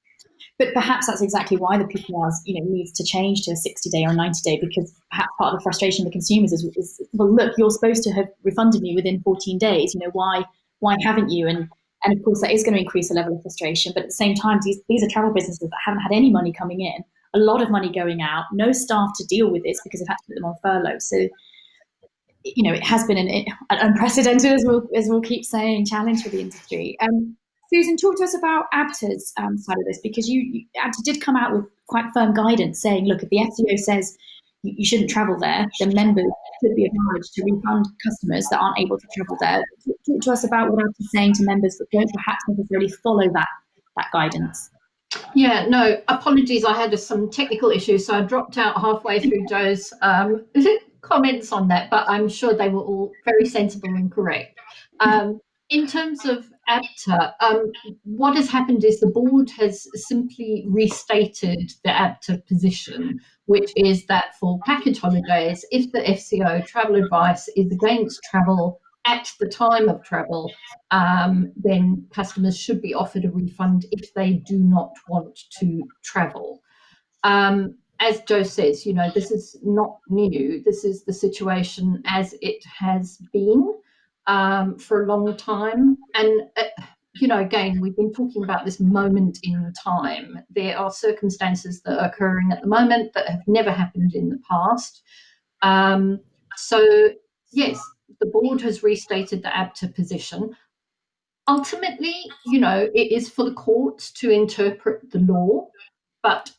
But perhaps that's exactly why the PPRs, needs to change to a 60-day or 90-day, because perhaps part of the frustration of the consumers is, well, look, you're supposed to have refunded me within 14 days. Why haven't you? And of course, that is going to increase the level of frustration. But at the same time, these are travel businesses that haven't had any money coming in, a lot of money going out, no staff to deal with this because they've had to put them on furlough. So, it has been an unprecedented, as we'll keep saying, challenge for the industry. Susan, talk to us about ABTA's side of this, because ABTA did come out with quite firm guidance saying, look, if the FCO says you shouldn't travel there, then members should be obliged to refund customers that aren't able to travel there. Talk to us about what ABTA's saying to members that don't perhaps necessarily follow that guidance. Yeah, no, apologies. I had some technical issues, so I dropped out halfway through Joe's comments on that, but I'm sure they were all very sensible and correct. In terms of ABTA, what has happened is the board has simply restated the ABTA position, which is that for package holidays, if the FCO travel advice is against travel at the time of travel, then customers should be offered a refund if they do not want to travel. As Joe says, this is not new. This is the situation as it has been for a long time. And, again, we've been talking about this moment in time. There are circumstances that are occurring at the moment that have never happened in the past. So, yes, the board has restated the ABTA position. Ultimately, it is for the courts to interpret the law, but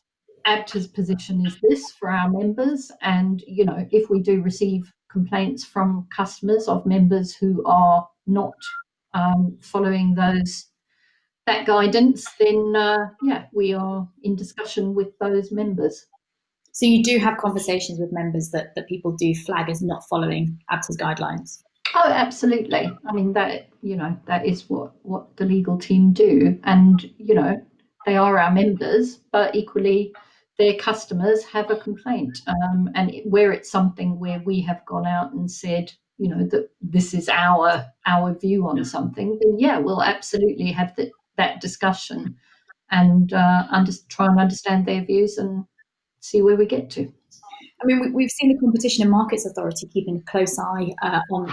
ABTA's position is this for our members. And, if we do receive complaints from customers of members who are not following that guidance, then, we are in discussion with those members. So you do have conversations with members that people do flag as not following ABTA's guidelines? Oh, absolutely. I mean, that is what the legal team do. And, they are our members, but equally their customers have a complaint. And where it's something where we have gone out and said, that this is our view on something, then, we'll absolutely have that discussion and try and understand their views and see where we get to. I mean, we've seen the Competition and Markets Authority keeping a close eye on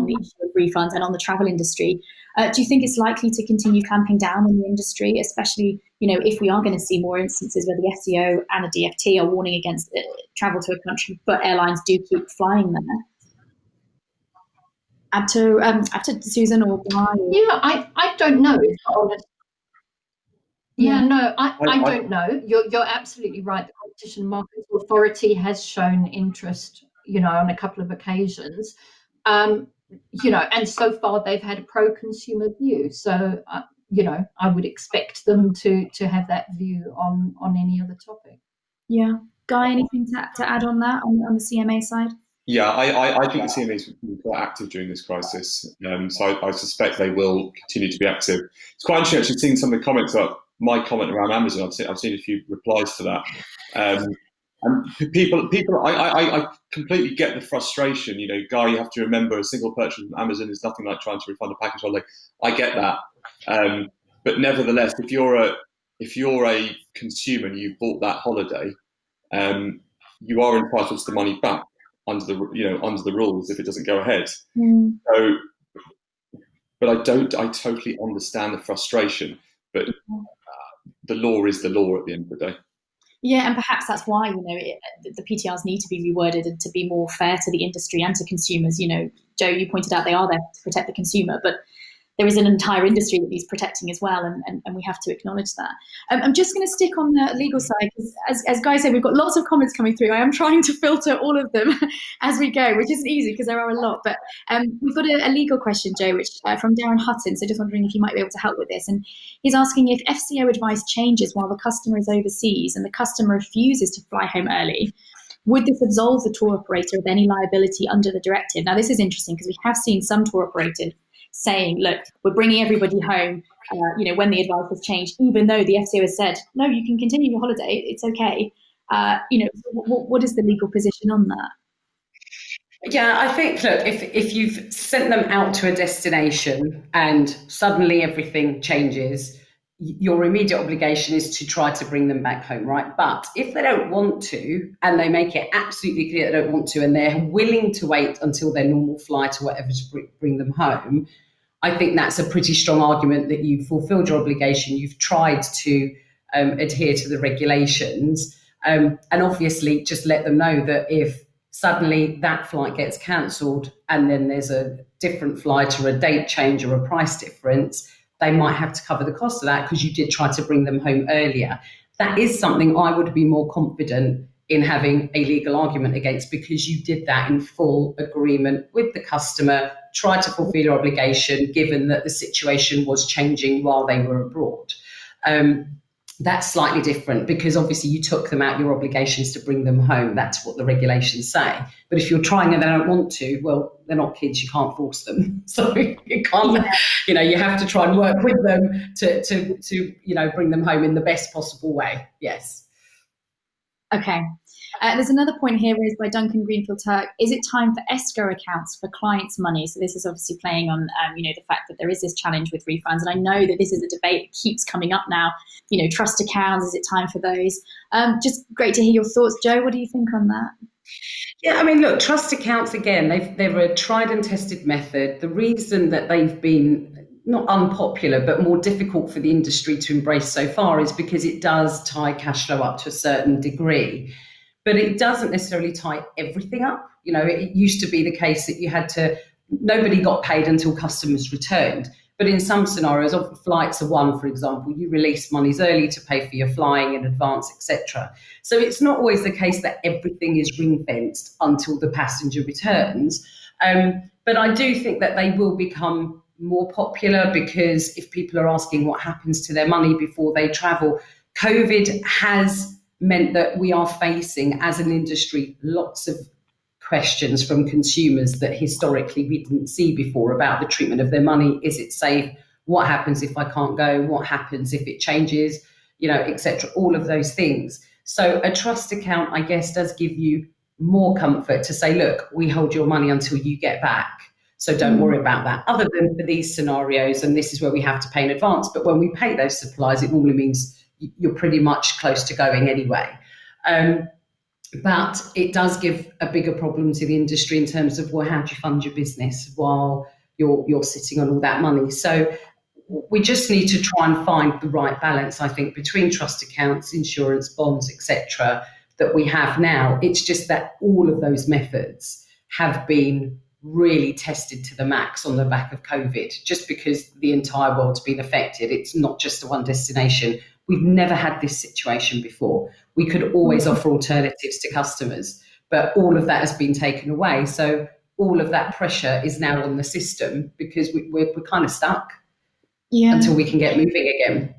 the issue of refunds and on the travel industry. Do you think it's likely to continue clamping down on the industry, especially, if we are going to see more instances where the FCO and the DFT are warning against travel to a country, but airlines do keep flying there? ABTA, Susan, or Guy? Yeah, I don't know, if I'm honest. Yeah, no, I don't know. You're absolutely right. The Competition and Markets Authority has shown interest, on a couple of occasions, and so far they've had a pro-consumer view. So, I would expect them to have that view on any other topic. Yeah. Guy, anything to add on that, on the CMA side? Yeah, I think the CMAs will be quite active during this crisis. So I suspect they will continue to be active. It's quite interesting actually seeing some of the comments about my comment around Amazon. I've seen a few replies to that. And people, I completely get the frustration. Guy, you have to remember a single purchase from Amazon is nothing like trying to refund a package holiday. I get that. But nevertheless, if you're a consumer and you've bought that holiday, you are entitled to the money back under the rules if it doesn't go ahead. So, but I totally understand the frustration, but the law is the law at the end of the day. Yeah, and perhaps that's why the PTRs need to be reworded and to be more fair to the industry and to consumers. Joe, you pointed out they are there to protect the consumer, but there is an entire industry that needs protecting as well, and we have to acknowledge that. I'm just going to stick on the legal side, because as Guy said, we've got lots of comments coming through. I am trying to filter all of them as we go, which isn't easy because there are a lot. But we've got a legal question, Joe, which from Darren Hutton, so just wondering if you might be able to help with this. And he's asking if FCO advice changes while the customer is overseas and the customer refuses to fly home early, would this absolve the tour operator of any liability under the directive? Now, this is interesting because we have seen some tour operators saying, look, we're bringing everybody home, when the advice has changed, even though the FCO has said, no, you can continue your holiday, it's okay. What is the legal position on that? Yeah, I think, look, if you've sent them out to a destination and suddenly everything changes, your immediate obligation is to try to bring them back home, right? But if they don't want to, and they make it absolutely clear they don't want to, and they're willing to wait until their normal flight or whatever to bring them home, I think that's a pretty strong argument that you've fulfilled your obligation. You've tried to adhere to the regulations, and obviously just let them know that if suddenly that flight gets cancelled and then there's a different flight or a date change or a price difference, they might have to cover the cost of that because you did try to bring them home earlier. That is something I would be more confident in having a legal argument against, because you did that in full agreement with the customer, tried to fulfill your obligation given that the situation was changing while they were abroad. That's slightly different because obviously you took them out your obligations to bring them home. That's what the regulations say. But if you're trying and they don't want to, well, they're not kids, you can't force them. So you can't, you have to try and work with them to bring them home in the best possible way. Yes. Okay. There's another point here raised by Duncan Greenfield Turk. Is it time for escrow accounts for clients' money? So this is obviously playing on, the fact that there is this challenge with refunds. And I know that this is a debate that keeps coming up now. Trust accounts, is it time for those? Just great to hear your thoughts. Joe, what do you think on that? Yeah, I mean, look, trust accounts, again, they're a tried and tested method. The reason that they've been not unpopular, but more difficult for the industry to embrace so far is because it does tie cash flow up to a certain degree. But it doesn't necessarily tie everything up. It used to be the case that nobody got paid until customers returned. But in some scenarios, flights are one, for example, you release monies early to pay for your flying in advance, etc. So it's not always the case that everything is ring-fenced until the passenger returns. But I do think that they will become more popular because if people are asking what happens to their money before they travel, COVID has meant that we are facing, as an industry, lots of questions from consumers that historically we didn't see before about the treatment of their money. Is it safe? What happens if I can't go? What happens if it changes? etc. All of those things. So a trust account, I guess, does give you more comfort to say, look, we hold your money until you get back. So don't worry about that. Other than for these scenarios, and this is where we have to pay in advance. But when we pay those supplies, it normally means you're pretty much close to going anyway. But it does give a bigger problem to the industry in terms of, well, how do you fund your business while you're sitting on all that money? So we just need to try and find the right balance, I think, between trust accounts, insurance, bonds, etc., that we have now. It's just that all of those methods have been really tested to the max on the back of COVID, just because the entire world's been affected. It's not just the one destination. We've never had this situation before. We could always offer alternatives to customers, but all of that has been taken away. So all of that pressure is now on the system because we're kind of stuck. until we can get moving again.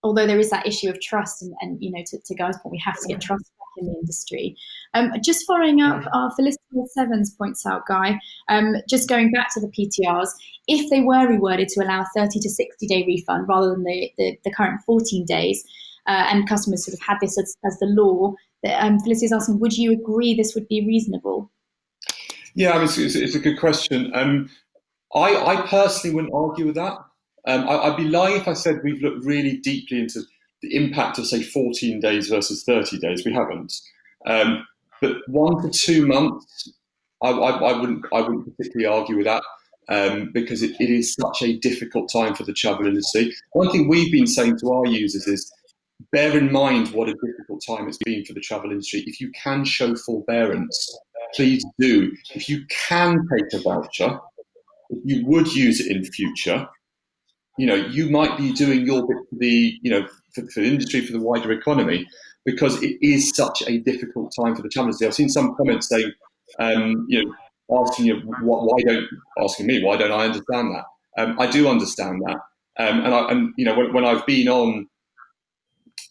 Although there is that issue of trust, and to Guy's point, we have to get trust back in the industry. Just following up, Felicity Sevens points out, Guy, just going back to the PTRs, if they were reworded to allow 30 to 60-day refund rather than the current 14 days, and customers sort of had this as the law, Felicity is asking, would you agree this would be reasonable? Yeah, I mean, it's a good question. I personally wouldn't argue with that. I'd be lying if I said we've looked really deeply into the impact of, say, 14 days versus 30 days. We haven't. But 1 to 2 months, I wouldn't particularly argue with that, because it is such a difficult time for the travel industry. One thing we've been saying to our users is, bear in mind what a difficult time it's been for the travel industry. If you can show forbearance, please do. If you can take a voucher, if you would use it in future, you might be doing your bit for the industry, for the wider economy, because it is such a difficult time for the travel industry. I've seen some comments saying, asking me, why don't I understand that? I do understand that, when I've been on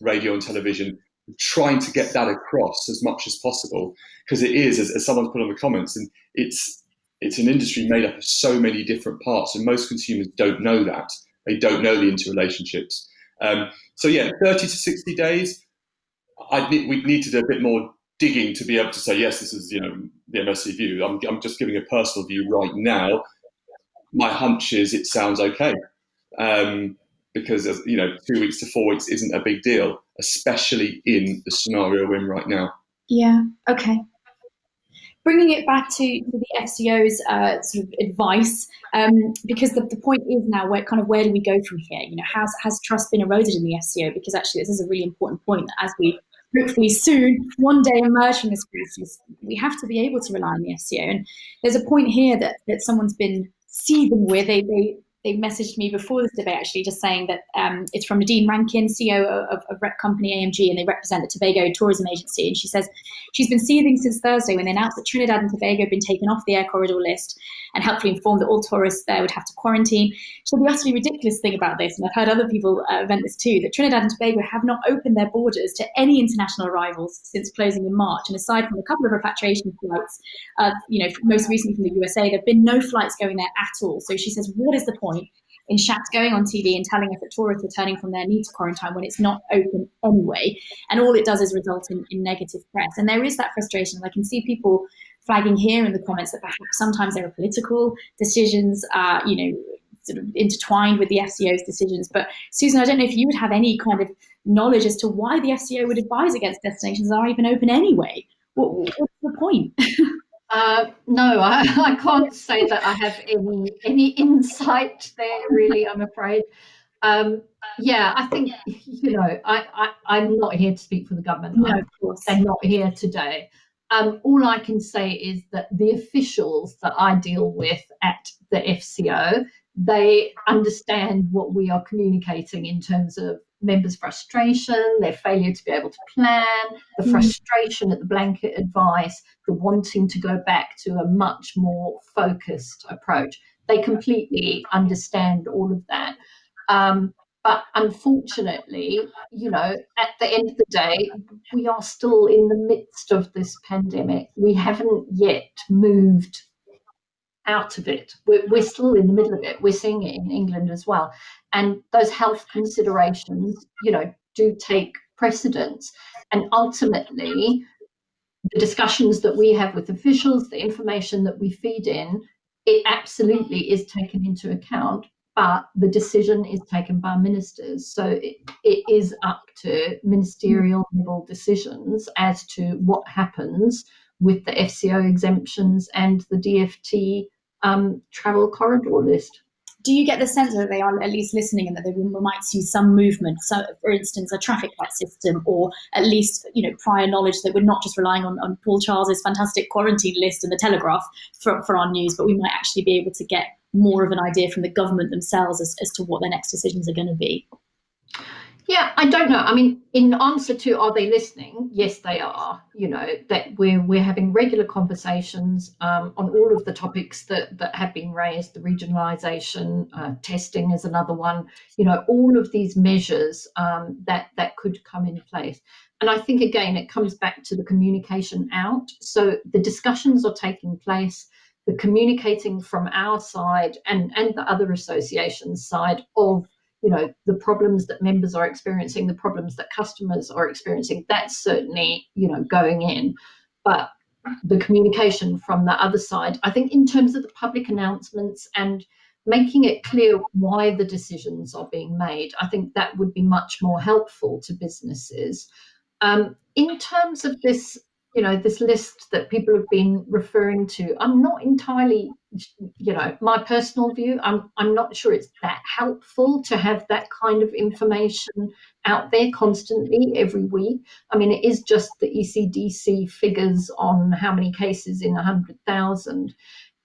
radio and television, trying to get that across as much as possible, because it is, as someone's put on the comments, and it's an industry made up of so many different parts, and most consumers don't know that. They don't know the interrelationships. 30 to 60 days, we'd need to do a bit more digging to be able to say, yes, this is, the MSC view. I'm just giving a personal view right now. My hunch is it sounds okay. Because 2 weeks to 4 weeks isn't a big deal, especially in the scenario we're in right now. Yeah, okay. Bringing it back to the FCO's sort of advice, because the point is now where do we go from here? Has trust been eroded in the FCO? Because actually this is a really important point, that as we hopefully soon one day emerge from this crisis, we have to be able to rely on the FCO. And there's a point here that someone's been seething with. They messaged me before this debate, actually, just saying that it's from Nadine Rankin, CEO of rep company AMG, and they represent the Tobago Tourism Agency. And she says she's been seething since Thursday when they announced that Trinidad and Tobago had been taken off the air corridor list, and helpfully informed that all tourists there would have to quarantine. So the utterly ridiculous thing about this, and I've heard other people vent this too, that Trinidad and Tobago have not opened their borders to any international arrivals since closing in March. And aside from a couple of repatriation flights, most recently from the USA, there have been no flights going there at all. So she says, what is the point in Shat going on TV and telling us that tourists returning from there need to quarantine when it's not open anyway? And all it does is result in negative press. And there is that frustration. I can see people flagging here in the comments that perhaps sometimes there are political decisions, sort of intertwined with the FCO's decisions. But Susan, I don't know if you would have any kind of knowledge as to why the FCO would advise against destinations that are even open anyway. What's the point? No, I can't say that I have any insight there, really, I'm afraid. I think, I'm not here to speak for the government. No, of course. They're not here today. All I can say is that the officials that I deal with at the FCO, they understand what we are communicating in terms of members' frustration, their failure to be able to plan, the frustration at the blanket advice, the wanting to go back to a much more focused approach. They completely understand all of that. But unfortunately, at the end of the day, we are still in the midst of this pandemic. We haven't yet moved out of it. We're still in the middle of it. We're seeing it in England as well. And those health considerations, do take precedence. And ultimately, the discussions that we have with officials, the information that we feed in, it absolutely is taken into account, but the decision is taken by ministers. So it is up to ministerial level decisions as to what happens with the FCO exemptions and the DFT travel corridor list. Do you get the sense that they are at least listening and that we might see some movement? So, for instance, a traffic light system, or at least prior knowledge that we're not just relying on Paul Charles's fantastic quarantine list and the Telegraph for our news, but we might actually be able to get more of an idea from the government themselves as to what their next decisions are going to be. Yeah, I don't know. I mean, in answer to are they listening? Yes, they are. That we're having regular conversations on all of the topics that have been raised. The regionalisation, testing is another one. All of these measures that could come in place. And I think again, it comes back to the communication out. So the discussions are taking place. The communicating from our side and the other associations' side of the problems that members are experiencing, the problems that customers are experiencing, that's certainly, going in. But the communication from the other side, I think in terms of the public announcements and making it clear why the decisions are being made, I think that would be much more helpful to businesses. In terms of this, this list that people have been referring to, I'm not entirely, my personal view, I'm not sure it's that helpful to have that kind of information out there constantly every week. I mean, it is just the ECDC figures on how many cases in 100,000.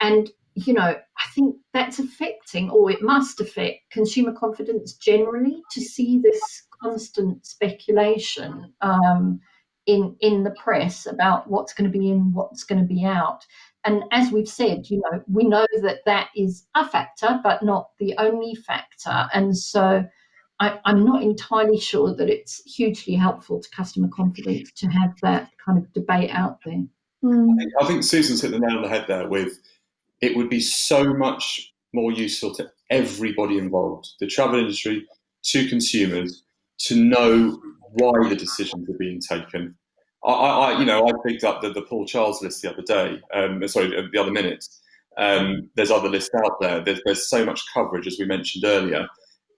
And, I think that's affecting, or it must affect, consumer confidence generally to see this constant speculation in the press about what's going to be in, what's going to be out. And as we've said, we know that is a factor, but not the only factor. And so I'm not entirely sure that it's hugely helpful to customer confidence to have that kind of debate out there. I think Susan's hit the nail on the head there with it would be so much more useful to everybody involved, the travel industry, to consumers, to know why the decisions are being taken. I picked up the Paul Charles list the other day. The other minute. There's other lists out there. There's so much coverage, as we mentioned earlier.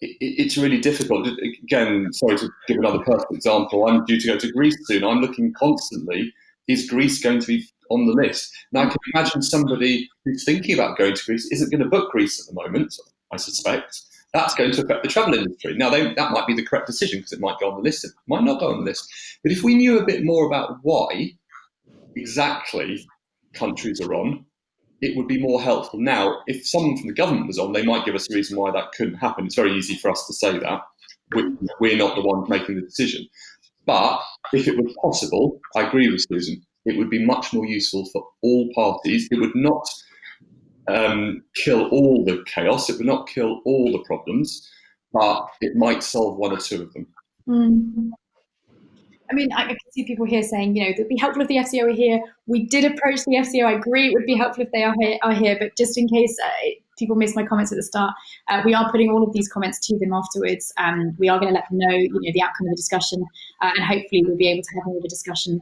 It's really difficult. Again, sorry to give another personal example. I'm due to go to Greece soon. I'm looking constantly. Is Greece going to be on the list? Now, I can imagine somebody who's thinking about going to Greece isn't going to book Greece at the moment, I suspect. That's going to affect the travel industry. Now, that might be the correct decision because it might go on the list. It might not go on the list. But if we knew a bit more about why exactly countries are on, it would be more helpful. Now, if someone from the government was on, they might give us a reason why that couldn't happen. It's very easy for us to say that. We're not the ones making the decision. But if it was possible, I agree with Susan, it would be much more useful for all parties. It would not kill all the chaos. It would not kill all the problems, but it might solve one or two of them. I mean, I can see people here saying, it would be helpful if the FCO were here. We did approach the FCO. I agree it would be helpful if they are here. But just in case people missed my comments at the start, we are putting all of these comments to them afterwards. We are going to let them know, the outcome of the discussion. And hopefully we'll be able to have more of a discussion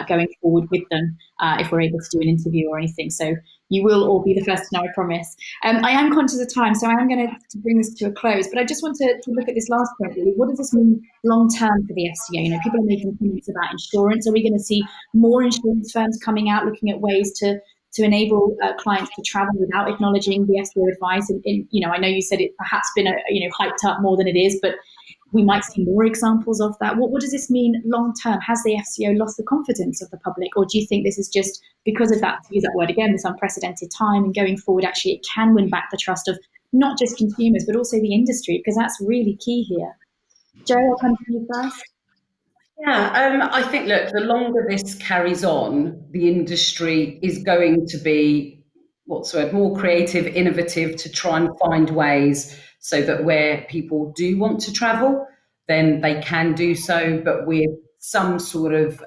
going forward with them if we're able to do an interview or anything. So you will all be the first to know, I promise. I am conscious of time, so I am going to bring this to a close. But I just want to look at this last point, really. What does this mean long-term for the FCO? People are making comments about insurance. Are we going to see more insurance firms coming out looking at ways to enable clients to travel without acknowledging the FCO advice? And I know you said it perhaps been hyped up more than it is, but we might see more examples of that. What does this mean long term? Has the FCO lost the confidence of the public, or do you think this is just because of that, to use that word again, this unprecedented time, and going forward actually it can win back the trust of not just consumers but also the industry, because that's really key here? Jo, I'll come to you first. Yeah, I think, look, the longer this carries on, the industry is going to be, more creative, innovative, to try and find ways so that where people do want to travel, then they can do so, but with some sort of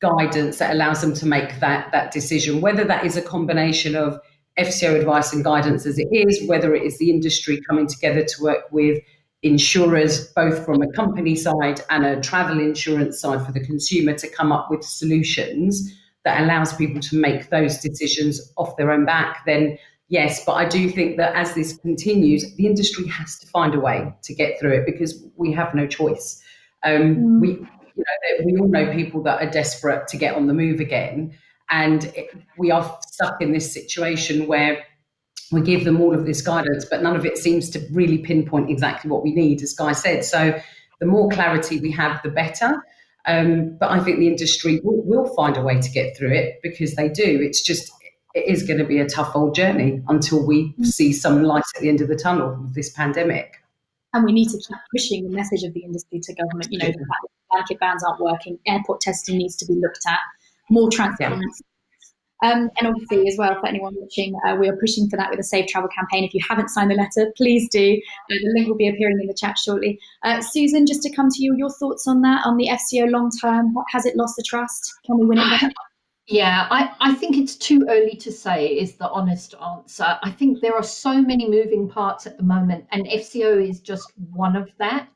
guidance that allows them to make that decision, whether that is a combination of FCO advice and guidance as it is, whether it is the industry coming together to work with insurers, both from a company side and a travel insurance side for the consumer, to come up with solutions that allows people to make those decisions off their own back, then yes. But I do think that as this continues, the industry has to find a way to get through it, because we have no choice. We all know people that are desperate to get on the move again, and we are stuck in this situation where we give them all of this guidance, but none of it seems to really pinpoint exactly what we need, as Guy said. So the more clarity we have, the better. But I think the industry will find a way to get through it, because they do. It's just, it is going to be a tough old journey until we see some light at the end of the tunnel with this pandemic. And we need to keep pushing the message of the industry to government. You know, the fact that blanket bans aren't working, airport testing needs to be looked at, more transparency. And obviously, as well, for anyone watching, we are pushing for that with a Safe Travel campaign. If you haven't signed the letter, please do. The link will be appearing in the chat shortly. Susan, just to come to you, your thoughts on that, on the FCO long term? Has it lost the trust? Can we win it back? Yeah, I think it's too early to say is the honest answer. I think there are so many moving parts at the moment, and FCO is just one of that.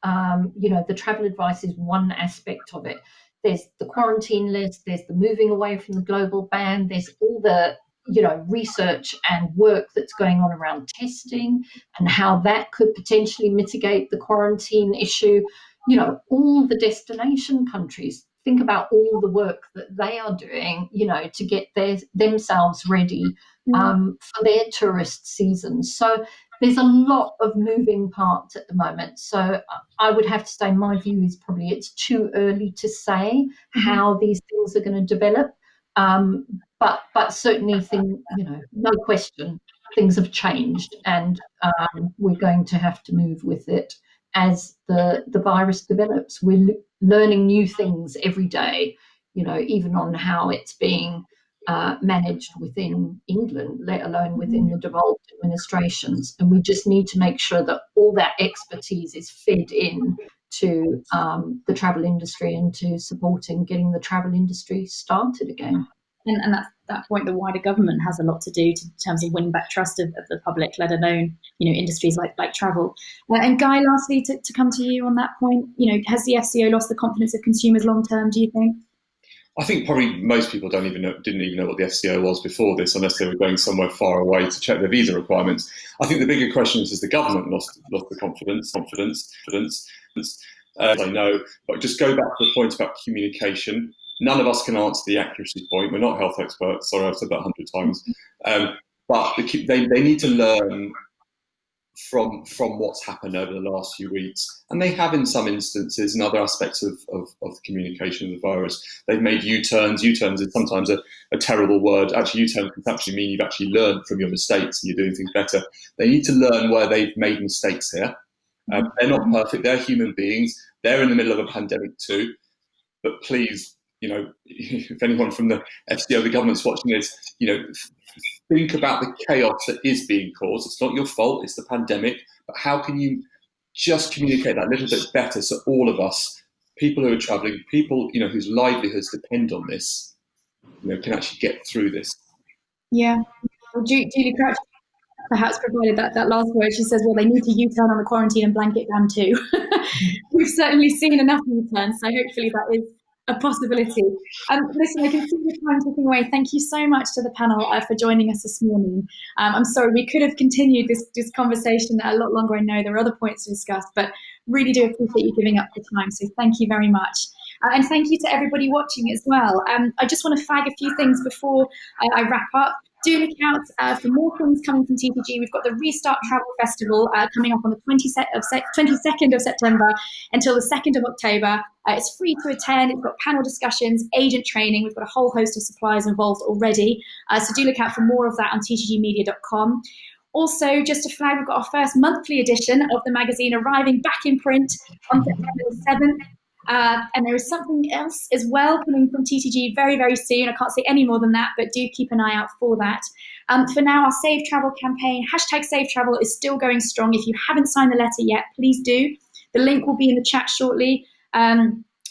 You know, the travel advice is one aspect of it. There's the quarantine list, there's the moving away from the global ban, there's all the, you know, research and work that's going on around testing and how that could potentially mitigate the quarantine issue. You know, all the destination countries, think about all the work that they are doing, you know, to get themselves ready for their tourist season. So there's a lot of moving parts at the moment. So I would have to say my view is probably it's too early to say how these things are going to develop. But certainly, you know, no question, things have changed, and we're going to have to move with it as the virus develops. We're learning new things every day, you know, even on how it's being managed within England, let alone within the devolved administrations. And we just need to make sure that all that expertise is fed in to the travel industry and to supporting getting the travel industry started again. And that's that point, the wider government has a lot to do in terms of winning back trust of the public, let alone, you know, industries like travel. And Guy, lastly, to come to you on that point, you know, has the FCO lost the confidence of consumers long term, do you think? I think probably most people didn't even know what the FCO was before this, unless they were going somewhere far away to check their visa requirements. I think the bigger question is, has the government lost the confidence? I know, but just go back to the point about communication. None of us can answer the accuracy point. We're not health experts. Sorry, I've said that 100 times. But they need to learn from what's happened over the last few weeks. And they have in some instances, in other aspects of the communication of the virus. They've made U-turns. U-turns is sometimes a terrible word. Actually, U-turn can actually mean you've actually learned from your mistakes and you're doing things better. They need to learn where they've made mistakes here. They're not perfect. They're human beings. They're in the middle of a pandemic too. But please, you know, if anyone from the FCO, the government's watching this, you know, think about the chaos that is being caused. It's not your fault, it's the pandemic, but how can you just communicate that a little bit better so all of us, people who are traveling, people, you know, whose livelihoods depend on this, you know, can actually get through this. Yeah. Well, Julie Crouch perhaps provided that last word. She says, well, they need to U-turn on the quarantine and blanket ban too. We've certainly seen enough U-turns, so hopefully that is a possibility. Listen, I can see the time ticking away. Thank you so much to the panel for joining us this morning. I'm sorry, we could have continued this conversation a lot longer. I know there are other points to discuss, but really do appreciate you giving up the time. So thank you very much. And thank you to everybody watching as well. I just want to flag a few things before I wrap up. Do look out for more things coming from TPG. We've got the Restart Travel Festival coming up on the 22nd of September until the 2nd of October. It's free to attend. It's got panel discussions, agent training. We've got a whole host of suppliers involved already. So do look out for more of that on ttgmedia.com. Also, just to flag, we've got our first monthly edition of the magazine arriving back in print on September the 7th. And there is something else as well coming from TTG very, very soon. I can't say any more than that, but do keep an eye out for that. For now, our Save Travel campaign, #SaveTravel, is still going strong. If you haven't signed the letter yet, please do. The link will be in the chat shortly.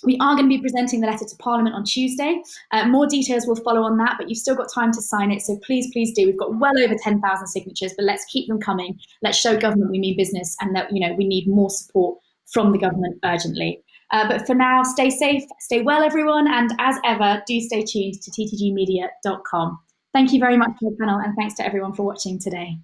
We are going to be presenting the letter to Parliament on Tuesday. More details will follow on that, but you've still got time to sign it. So please, please do. We've got well over 10,000 signatures, but let's keep them coming. Let's show government we mean business and that, you know, we need more support from the government urgently. But for now, stay safe, stay well, everyone. And as ever, do stay tuned to ttgmedia.com. Thank you very much to the panel, and thanks to everyone for watching today.